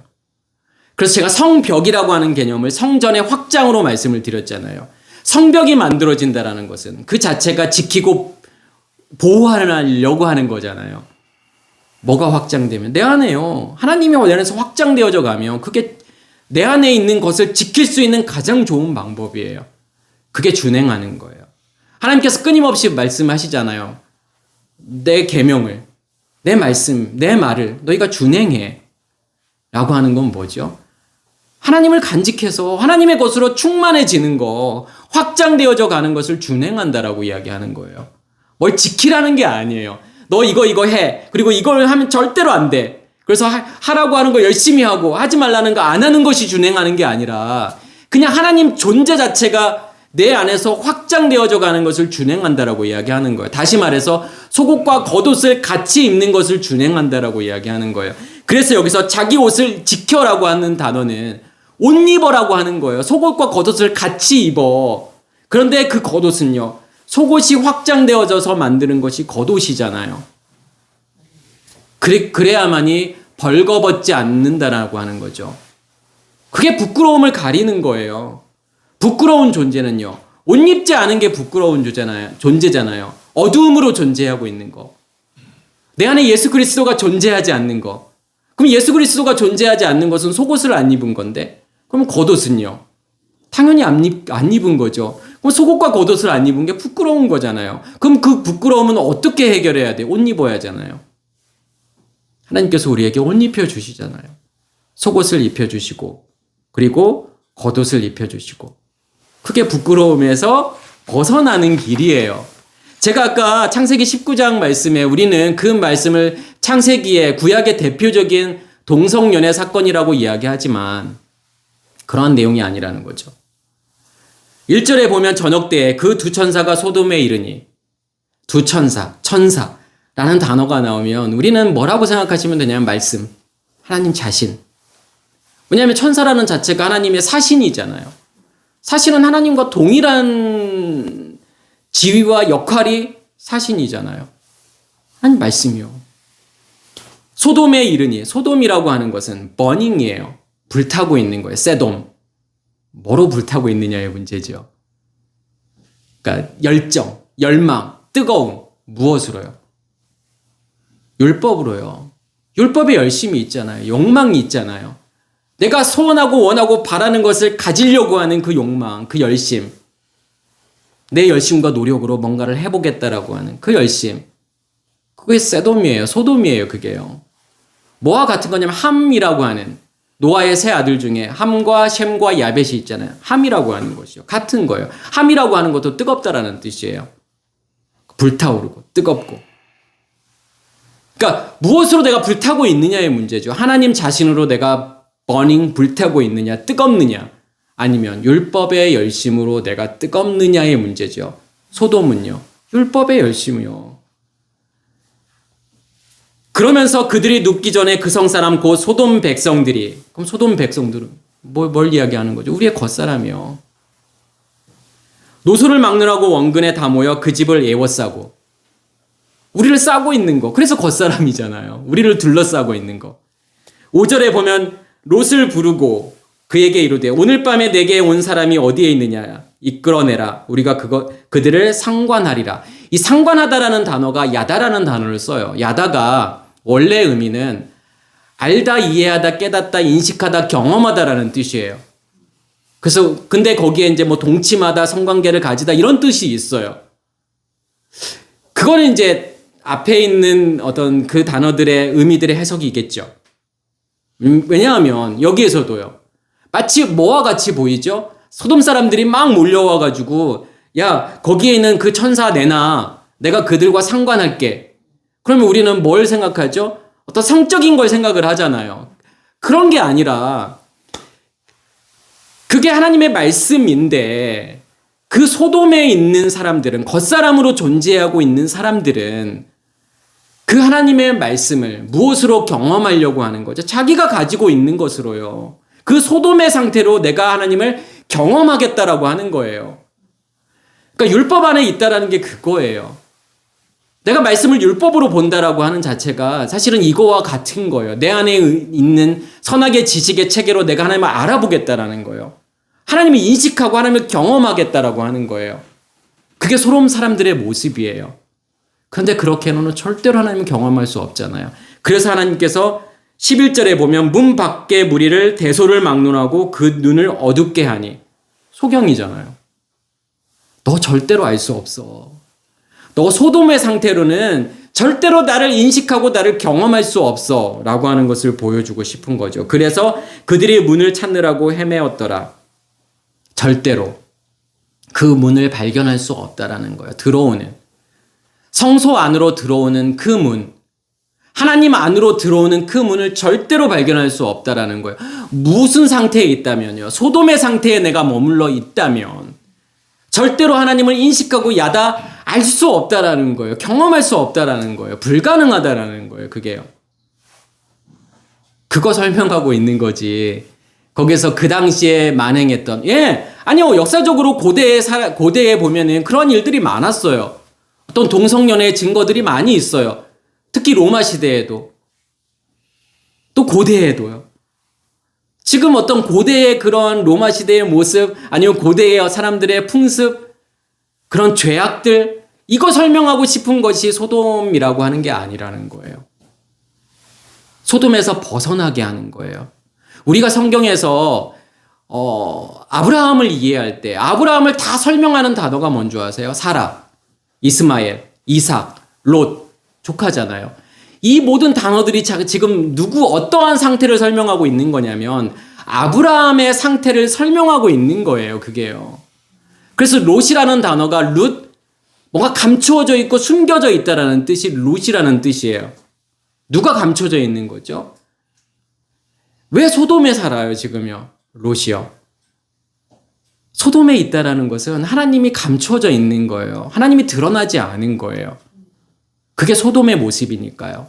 Speaker 1: 그래서 제가 성벽이라고 하는 개념을 성전의 확장으로 말씀을 드렸잖아요. 성벽이 만들어진다라는 것은 그 자체가 지키고 보호하려고 하는 거잖아요. 뭐가 확장되면 내 안에요. 하나님의 안에서 확장되어져 가면 그게 내 안에 있는 것을 지킬 수 있는 가장 좋은 방법이에요. 그게 준행하는 거예요. 하나님께서 끊임없이 말씀하시잖아요. 내 계명을, 내 말씀, 내 말을 너희가 준행해 라고 하는 건 뭐죠? 하나님을 간직해서 하나님의 것으로 충만해지는 거, 확장되어져 가는 것을 준행한다라고 이야기하는 거예요. 뭘 지키라는 게 아니에요. 너 이거 해. 그리고 이걸 하면 절대로 안 돼. 그래서 하라고 하는 거 열심히 하고 하지 말라는 거 안 하는 것이 준행하는 게 아니라 그냥 하나님 존재 자체가 내 안에서 확장되어져 가는 것을 준행한다라고 이야기하는 거예요. 다시 말해서 속옷과 겉옷을 같이 입는 것을 준행한다라고 이야기하는 거예요. 그래서 여기서 자기 옷을 지켜라고 하는 단어는 옷 입어라고 하는 거예요. 속옷과 겉옷을 같이 입어. 그런데 그 겉옷은요. 속옷이 확장되어져서 만드는 것이 겉옷이잖아요. 그래야만이 벌거벗지 않는다라고 하는 거죠. 그게 부끄러움을 가리는 거예요. 부끄러운 존재는요. 옷 입지 않은 게 부끄러운 존재잖아요. 어두움으로 존재하고 있는 거. 내 안에 예수 그리스도가 존재하지 않는 거. 그럼 예수 그리스도가 존재하지 않는 것은 속옷을 안 입은 건데 그럼 겉옷은요. 당연히 안 입은 거죠. 그럼 속옷과 겉옷을 안 입은 게 부끄러운 거잖아요. 그럼 그 부끄러움은 어떻게 해결해야 돼? 옷 입어야 하잖아요. 하나님께서 우리에게 옷 입혀주시잖아요. 속옷을 입혀주시고 그리고 겉옷을 입혀주시고 그게 부끄러움에서 벗어나는 길이에요. 제가 아까 창세기 19장 말씀에 우리는 그 말씀을 창세기의 구약의 대표적인 동성연애 사건이라고 이야기하지만 그러한 내용이 아니라는 거죠. 1절에 보면 저녁 때에 그 두 천사가 소돔에 이르니 두 천사라는 단어가 나오면 우리는 뭐라고 생각하시면 되냐면 말씀, 하나님 자신. 왜냐하면 천사라는 자체가 하나님의 사신이잖아요. 사신은 하나님과 동일한 지위와 역할이 사신이잖아요. 하나님 말씀이요. 소돔에 이르니 소돔이라고 하는 것은 버닝이에요. 불타고 있는 거예요. 세돔. 뭐로 불타고 있느냐의 문제죠. 그러니까 열정, 열망, 뜨거움. 무엇으로요? 율법으로요. 율법에 열심이 있잖아요. 욕망이 있잖아요. 내가 소원하고 원하고 바라는 것을 가지려고 하는 그 욕망, 그 열심. 내 열심과 노력으로 뭔가를 해보겠다라고 하는 그 열심. 그게 세돔이에요. 소돔이에요. 그게요. 뭐와 같은 거냐면 함이라고 하는 노아의 세 아들 중에 함과 셈과 야벳이 있잖아요. 함이라고 하는 것이요. 같은 거예요. 함이라고 하는 것도 뜨겁다라는 뜻이에요. 불타오르고 뜨겁고. 그러니까 무엇으로 내가 불타고 있느냐의 문제죠. 하나님 자신으로 내가 불타고 있느냐, 뜨겁느냐, 아니면 율법의 열심으로 내가 뜨겁느냐의 문제죠. 소돔은요. 율법의 열심이요. 그러면서 그들이 눕기 전에 그 성사람 곧 소돔 백성들이, 그럼 소돔 백성들은 뭘 이야기하는 거죠? 우리의 겉사람이요. 노소를 막느라고 원근에 다 모여 그 집을 에워싸고 우리를 싸고 있는 거. 그래서 겉사람이잖아요. 우리를 둘러싸고 있는 거. 5절에 보면 롯을 부르고 그에게 이르되 오늘 밤에 내게 온 사람이 어디에 있느냐 이끌어내라. 우리가 그들을 상관하리라. 이 상관하다라는 단어가 야다라는 단어를 써요. 야다가 원래 의미는 알다, 이해하다, 깨닫다, 인식하다, 경험하다라는 뜻이에요. 그래서 근데 거기에 이제 뭐 동침하다, 성관계를 가지다 이런 뜻이 있어요. 그거는 이제 앞에 있는 어떤 그 단어들의 의미들의 해석이겠죠. 왜냐하면 여기에서도요. 마치 뭐와 같이 보이죠? 소돔 사람들이 막 몰려와가지고 야 거기에 있는 그 천사 내놔. 내가 그들과 상관할게. 그러면 우리는 뭘 생각하죠? 어떤 성적인 걸 생각을 하잖아요. 그런 게 아니라 그게 하나님의 말씀인데 그 소돔에 있는 사람들은 겉사람으로 존재하고 있는 사람들은 그 하나님의 말씀을 무엇으로 경험하려고 하는 거죠? 자기가 가지고 있는 것으로요. 그 소돔의 상태로 내가 하나님을 경험하겠다라고 하는 거예요. 그러니까 율법 안에 있다라는 게 그거예요. 내가 말씀을 율법으로 본다라고 하는 자체가 사실은 이거와 같은 거예요. 내 안에 있는 선악의 지식의 체계로 내가 하나님을 알아보겠다라는 거예요. 하나님을 인식하고 하나님을 경험하겠다라고 하는 거예요. 그게 소돔 사람들의 모습이에요. 그런데 그렇게는 절대로 하나님을 경험할 수 없잖아요. 그래서 하나님께서 11절에 보면 문 밖의 무리를 대소를 막론하고 그 눈을 어둡게 하니, 소경이잖아요. 너 절대로 알 수 없어. 너 소돔의 상태로는 절대로 나를 인식하고 나를 경험할 수 없어 라고 하는 것을 보여주고 싶은 거죠. 그래서 그들이 문을 찾느라고 헤매었더라. 절대로 그 문을 발견할 수 없다라는 거예요. 들어오는, 성소 안으로 들어오는 그 문, 하나님 안으로 들어오는 그 문을 절대로 발견할 수 없다라는 거예요. 무슨 상태에 있다면요, 소돔의 상태에 내가 머물러 있다면 절대로 하나님을 인식하고 야다 알 수 없다라는 거예요. 경험할 수 없다라는 거예요. 불가능하다라는 거예요. 그게요. 그거 설명하고 있는 거지. 거기서 그 당시에 만행했던, 아니요, 역사적으로 고대에 보면은 그런 일들이 많았어요. 어떤 동성연애의 증거들이 많이 있어요. 특히 로마 시대에도, 또 고대에도요. 지금 어떤 고대의 그런 로마 시대의 모습, 아니면 고대의 사람들의 풍습, 그런 죄악들, 이거 설명하고 싶은 것이 소돔이라고 하는 게 아니라는 거예요. 소돔에서 벗어나게 하는 거예요. 우리가 성경에서 아브라함을 이해할 때 아브라함을 다 설명하는 단어가 뭔지 아세요? 사라, 이스마엘, 이삭, 롯, 조카잖아요. 이 모든 단어들이 지금 어떠한 상태를 설명하고 있는 거냐면 아브라함의 상태를 설명하고 있는 거예요. 그게요. 그래서 롯이라는 단어가 뭔가 감추어져 있고 숨겨져 있다라는 뜻이 롯이라는 뜻이에요. 누가 감춰져 있는 거죠? 왜 소돔에 살아요, 지금요? 롯이요. 소돔에 있다라는 것은 하나님이 감춰져 있는 거예요. 하나님이 드러나지 않은 거예요. 그게 소돔의 모습이니까요.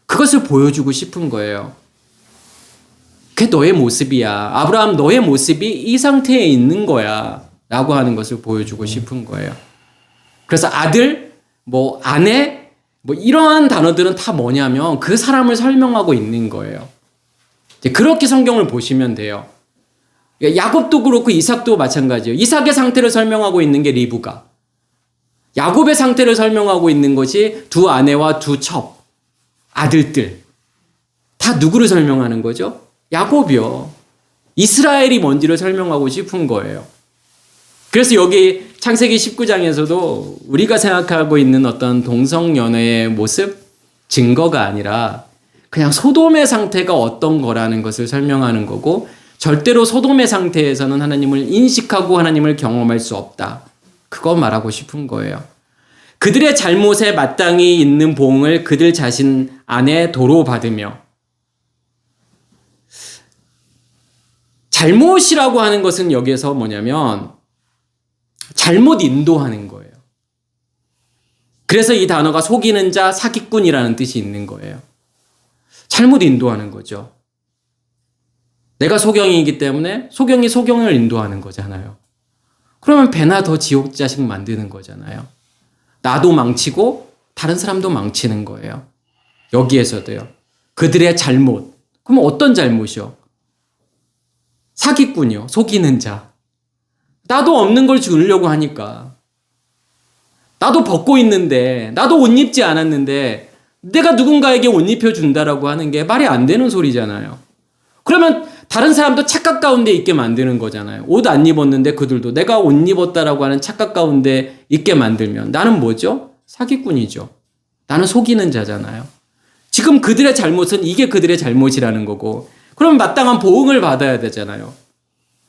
Speaker 1: 그것을 보여주고 싶은 거예요. 그게 너의 모습이야. 아브라함, 너의 모습이 이 상태에 있는 거야. 라고 하는 것을 보여주고 싶은 거예요. 그래서 아들, 아내, 이러한 단어들은 다 뭐냐면 그 사람을 설명하고 있는 거예요. 그렇게 성경을 보시면 돼요. 야곱도 그렇고 이삭도 마찬가지예요. 이삭의 상태를 설명하고 있는 게 리브가. 야곱의 상태를 설명하고 있는 것이 두 아내와 두 첩, 아들들. 다 누구를 설명하는 거죠? 야곱이요. 이스라엘이 뭔지를 설명하고 싶은 거예요. 그래서 여기 창세기 19장에서도 우리가 생각하고 있는 어떤 동성연애의 모습, 증거가 아니라 그냥 소돔의 상태가 어떤 거라는 것을 설명하는 거고, 절대로 소돔의 상태에서는 하나님을 인식하고 하나님을 경험할 수 없다. 그거 말하고 싶은 거예요. 그들의 잘못에 마땅히 있는 보응을 그들 자신 안에 도로 받으며, 잘못이라고 하는 것은 여기에서 뭐냐면 잘못 인도하는 거예요. 그래서 이 단어가 속이는 자, 사기꾼이라는 뜻이 있는 거예요. 잘못 인도하는 거죠. 내가 소경이기 때문에 소경이 소경을 인도하는 거잖아요. 그러면 배나 더 지옥 자식 만드는 거잖아요. 나도 망치고 다른 사람도 망치는 거예요. 여기에서도요. 그들의 잘못. 그럼 어떤 잘못이요? 사기꾼이요. 속이는 자. 나도 없는 걸 주려고 하니까. 나도 벗고 있는데, 나도 옷 입지 않았는데 내가 누군가에게 옷 입혀준다라고 하는 게 말이 안 되는 소리잖아요. 그러면 다른 사람도 착각 가운데 있게 만드는 거잖아요. 옷 안 입었는데 그들도 내가 옷 입었다라고 하는 착각 가운데 있게 만들면 나는 뭐죠? 사기꾼이죠. 나는 속이는 자잖아요. 지금 그들의 잘못은 이게 그들의 잘못이라는 거고, 그럼 마땅한 보응을 받아야 되잖아요.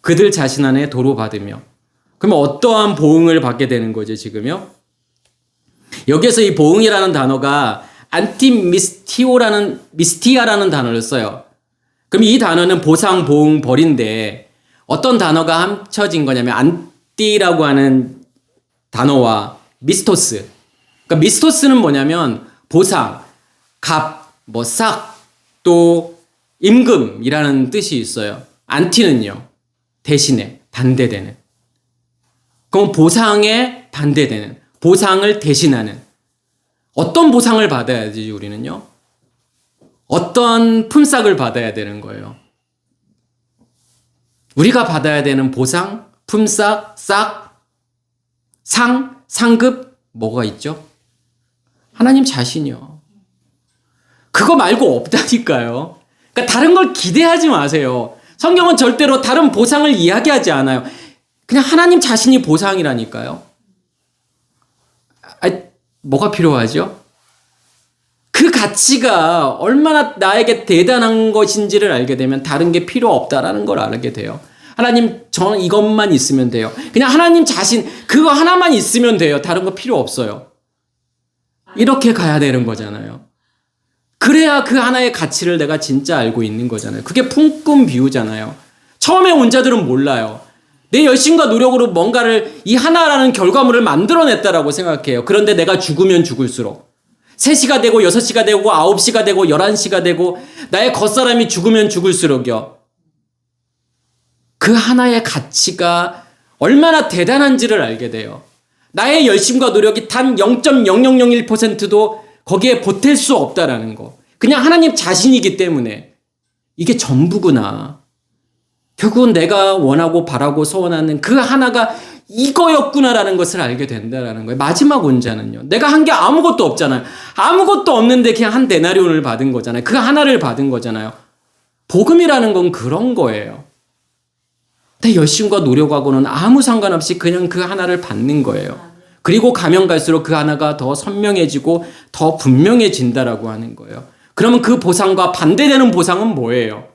Speaker 1: 그들 자신 안에 도로 받으며. 그러면 어떠한 보응을 받게 되는 거죠, 지금요? 여기에서 이 보응이라는 단어가 미스티아라는 단어를 써요. 그럼 이 단어는 보상, 보응, 벌인데 어떤 단어가 합쳐진 거냐면 안티라고 하는 단어와 미스토스. 그러니까 미스토스는 뭐냐면 보상, 값, 싹, 또 임금이라는 뜻이 있어요. 안티는요, 대신에, 반대되는. 그럼 보상에 반대되는, 보상을 대신하는. 어떤 보상을 받아야 되지, 우리는요? 어떤 품삯을 받아야 되는 거예요? 우리가 받아야 되는 보상, 품삯, 싹, 상급 뭐가 있죠? 하나님 자신이요. 그거 말고 없다니까요. 그러니까 다른 걸 기대하지 마세요. 성경은 절대로 다른 보상을 이야기하지 않아요. 그냥 하나님 자신이 보상이라니까요. 뭐가 필요하죠? 그 가치가 얼마나 나에게 대단한 것인지를 알게 되면 다른 게 필요 없다라는 걸 알게 돼요. 하나님, 저는 이것만 있으면 돼요. 그냥 하나님 자신, 그거 하나만 있으면 돼요. 다른 거 필요 없어요. 이렇게 가야 되는 거잖아요. 그래야 그 하나의 가치를 내가 진짜 알고 있는 거잖아요. 그게 품꾼 비유잖아요. 처음에 온 자들은 몰라요. 내 열심과 노력으로 뭔가를 이 하나라는 결과물을 만들어냈다라고 생각해요. 그런데 내가 죽으면 죽을수록 3시가 되고 6시가 되고 9시가 되고 11시가 되고 나의 겉사람이 죽으면 죽을수록요. 그 하나의 가치가 얼마나 대단한지를 알게 돼요. 나의 열심과 노력이 단 0.0001%도 거기에 보탤 수 없다라는 거. 그냥 하나님 자신이기 때문에 이게 전부구나. 결국은 내가 원하고 바라고 소원하는 그 하나가 이거였구나라는 것을 알게 된다라는 거예요. 마지막 온자는요. 내가 한 게 아무것도 없잖아요. 아무것도 없는데 그냥 한 데나리온을 받은 거잖아요. 그 하나를 받은 거잖아요. 복음이라는 건 그런 거예요. 내 열심과 노력하고는 아무 상관없이 그냥 그 하나를 받는 거예요. 그리고 가면 갈수록 그 하나가 더 선명해지고 더 분명해진다라고 하는 거예요. 그러면 그 보상과 반대되는 보상은 뭐예요?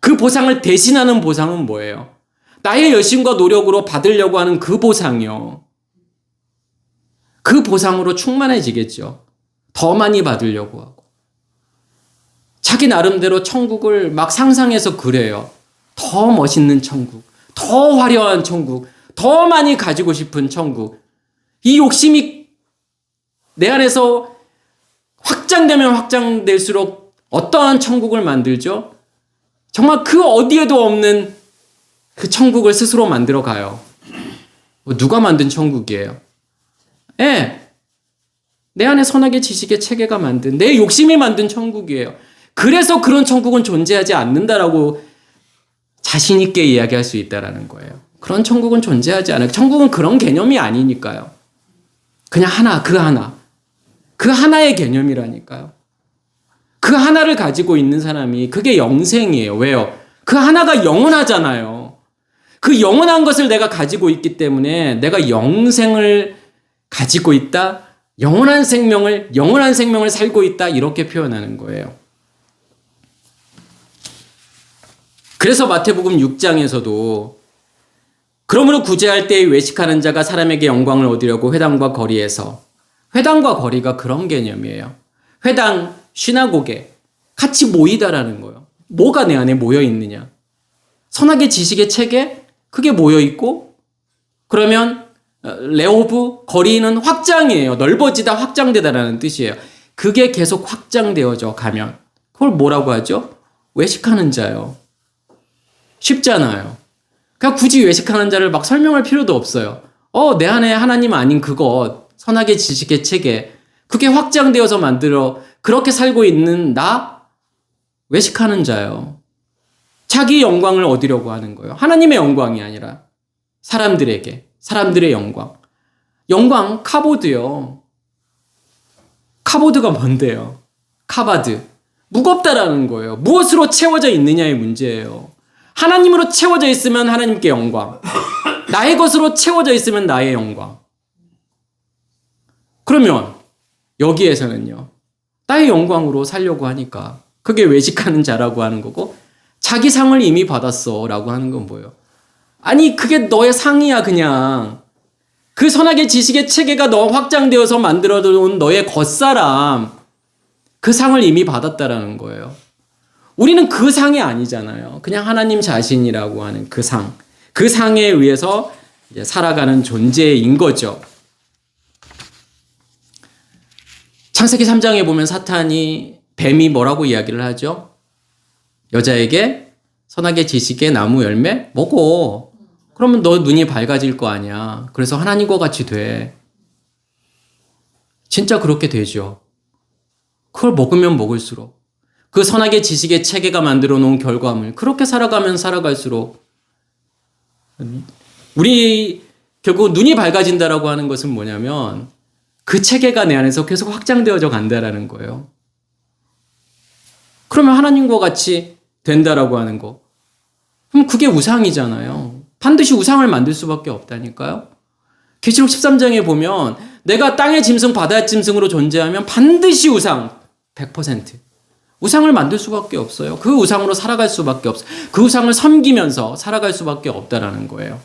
Speaker 1: 그 보상을 대신하는 보상은 뭐예요? 나의 열심과 노력으로 받으려고 하는 그 보상이요. 그 보상으로 충만해지겠죠. 더 많이 받으려고 하고. 자기 나름대로 천국을 막 상상해서 그래요. 더 멋있는 천국, 더 화려한 천국, 더 많이 가지고 싶은 천국. 이 욕심이 내 안에서 확장되면 확장될수록 어떠한 천국을 만들죠? 정말 그 어디에도 없는 그 천국을 스스로 만들어 가요. 누가 만든 천국이에요? 네. 내 안에 선악의 지식의 체계가 만든, 내 욕심이 만든 천국이에요. 그래서 그런 천국은 존재하지 않는다라고 자신 있게 이야기할 수 있다라는 거예요. 그런 천국은 존재하지 않아요. 천국은 그런 개념이 아니니까요. 그냥 하나, 그 하나. 그 하나의 개념이라니까요. 그 하나를 가지고 있는 사람이 그게 영생이에요. 왜요? 그 하나가 영원하잖아요. 그 영원한 것을 내가 가지고 있기 때문에 내가 영생을 가지고 있다. 영원한 생명을 살고 있다. 이렇게 표현하는 거예요. 그래서 마태복음 6장에서도 그러므로 구제할 때에 외식하는 자가 사람에게 영광을 얻으려고 회당과 거리에서, 회당과 거리가 그런 개념이에요. 회당, 시나고게 같이 모이다라는 거예요. 뭐가 내 안에 모여 있느냐? 선악의 지식의 체계? 그게 모여 있고, 그러면 레호브, 거리는 확장이에요. 넓어지다, 확장되다라는 뜻이에요. 그게 계속 확장되어져 가면 그걸 뭐라고 하죠? 외식하는 자요. 쉽잖아요. 그냥 굳이 외식하는 자를 막 설명할 필요도 없어요. 내 안에 하나님 아닌 그것, 선악의 지식의 체계, 그게 확장되어서 만들어 그렇게 살고 있는 나? 외식하는 자요. 자기 영광을 얻으려고 하는 거예요. 하나님의 영광이 아니라 사람들의 영광. 영광, 카보드요. 카보드가 뭔데요? 카바드. 무겁다라는 거예요. 무엇으로 채워져 있느냐의 문제예요. 하나님으로 채워져 있으면 하나님께 영광. 나의 것으로 채워져 있으면 나의 영광. 그러면 여기에서는요. 나의 영광으로 살려고 하니까 그게 외식하는 자라고 하는 거고, 자기 상을 이미 받았어 라고 하는 건 뭐예요? 아니 그게 너의 상이야. 그냥 그 선악의 지식의 체계가 너 확장되어서 만들어 놓은 너의 겉사람, 그 상을 이미 받았다라는 거예요. 우리는 그 상이 아니잖아요. 그냥 하나님 자신이라고 하는 그 상, 그 상에 의해서 이제 살아가는 존재인 거죠. 창세기 3장에 보면 뱀이 뭐라고 이야기를 하죠? 여자에게 선악의 지식의 나무 열매 먹어. 그러면 너 눈이 밝아질 거 아니야. 그래서 하나님과 같이 돼. 진짜 그렇게 되죠. 그걸 먹으면 먹을수록 그 선악의 지식의 체계가 만들어 놓은 결과물, 그렇게 살아가면 살아갈수록 우리 결국 눈이 밝아진다라고 하는 것은 뭐냐면 그 체계가 내 안에서 계속 확장되어져 간다라는 거예요. 그러면 하나님과 같이 된다라고 하는 거. 그럼 그게 우상이잖아요. 반드시 우상을 만들 수밖에 없다니까요. 계시록 13장에 보면 내가 땅의 짐승, 바다의 짐승으로 존재하면 반드시 우상 100%. 우상을 만들 수밖에 없어요. 그 우상으로 살아갈 수밖에 없어요. 그 우상을 섬기면서 살아갈 수밖에 없다라는 거예요.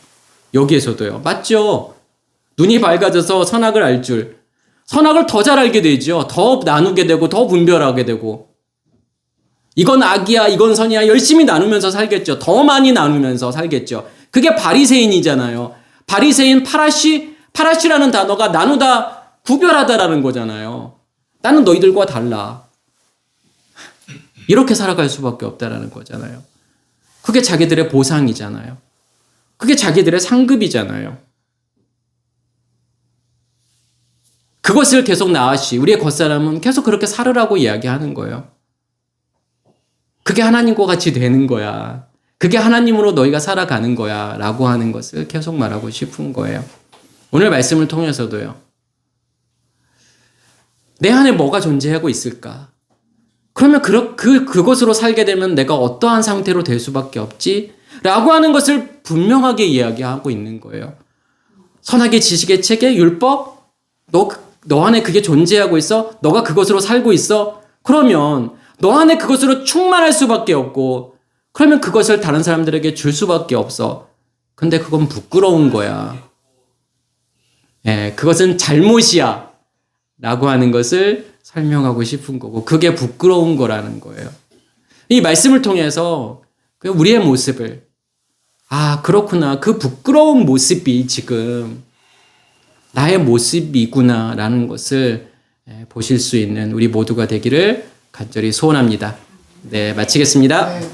Speaker 1: 여기에서도요. 맞죠? 눈이 밝아져서 선악을 알 줄. 선악을 더 잘 알게 되죠. 더 나누게 되고 더 분별하게 되고. 이건 악이야, 이건 선이야 열심히 나누면서 살겠죠. 더 많이 나누면서 살겠죠. 그게 바리새인이잖아요. 바리새인 파라시라는 단어가 나누다, 구별하다라는 거잖아요. 나는 너희들과 달라. 이렇게 살아갈 수밖에 없다라는 거잖아요. 그게 자기들의 보상이잖아요. 그게 자기들의 상급이잖아요. 그것을 계속 나아시, 우리의 겉사람은 계속 그렇게 살으라고 이야기하는 거예요. 그게 하나님과 같이 되는 거야. 그게 하나님으로 너희가 살아가는 거야. 라고 하는 것을 계속 말하고 싶은 거예요. 오늘 말씀을 통해서도요. 내 안에 뭐가 존재하고 있을까? 그러면 그것으로 살게 되면 내가 어떠한 상태로 될 수밖에 없지? 라고 하는 것을 분명하게 이야기하고 있는 거예요. 선악의 지식의 체계, 율법, 너 안에 그게 존재하고 있어? 너가 그것으로 살고 있어? 그러면 너 안에 그것으로 충만할 수밖에 없고, 그러면 그것을 다른 사람들에게 줄 수밖에 없어. 근데 그건 부끄러운 거야. 그것은 잘못이야. 라고 하는 것을 설명하고 싶은 거고, 그게 부끄러운 거라는 거예요. 이 말씀을 통해서 우리의 모습을, 그렇구나. 그 부끄러운 모습이 지금 나의 모습이구나. 라는 것을 보실 수 있는 우리 모두가 되기를 간절히 소원합니다. 네, 마치겠습니다.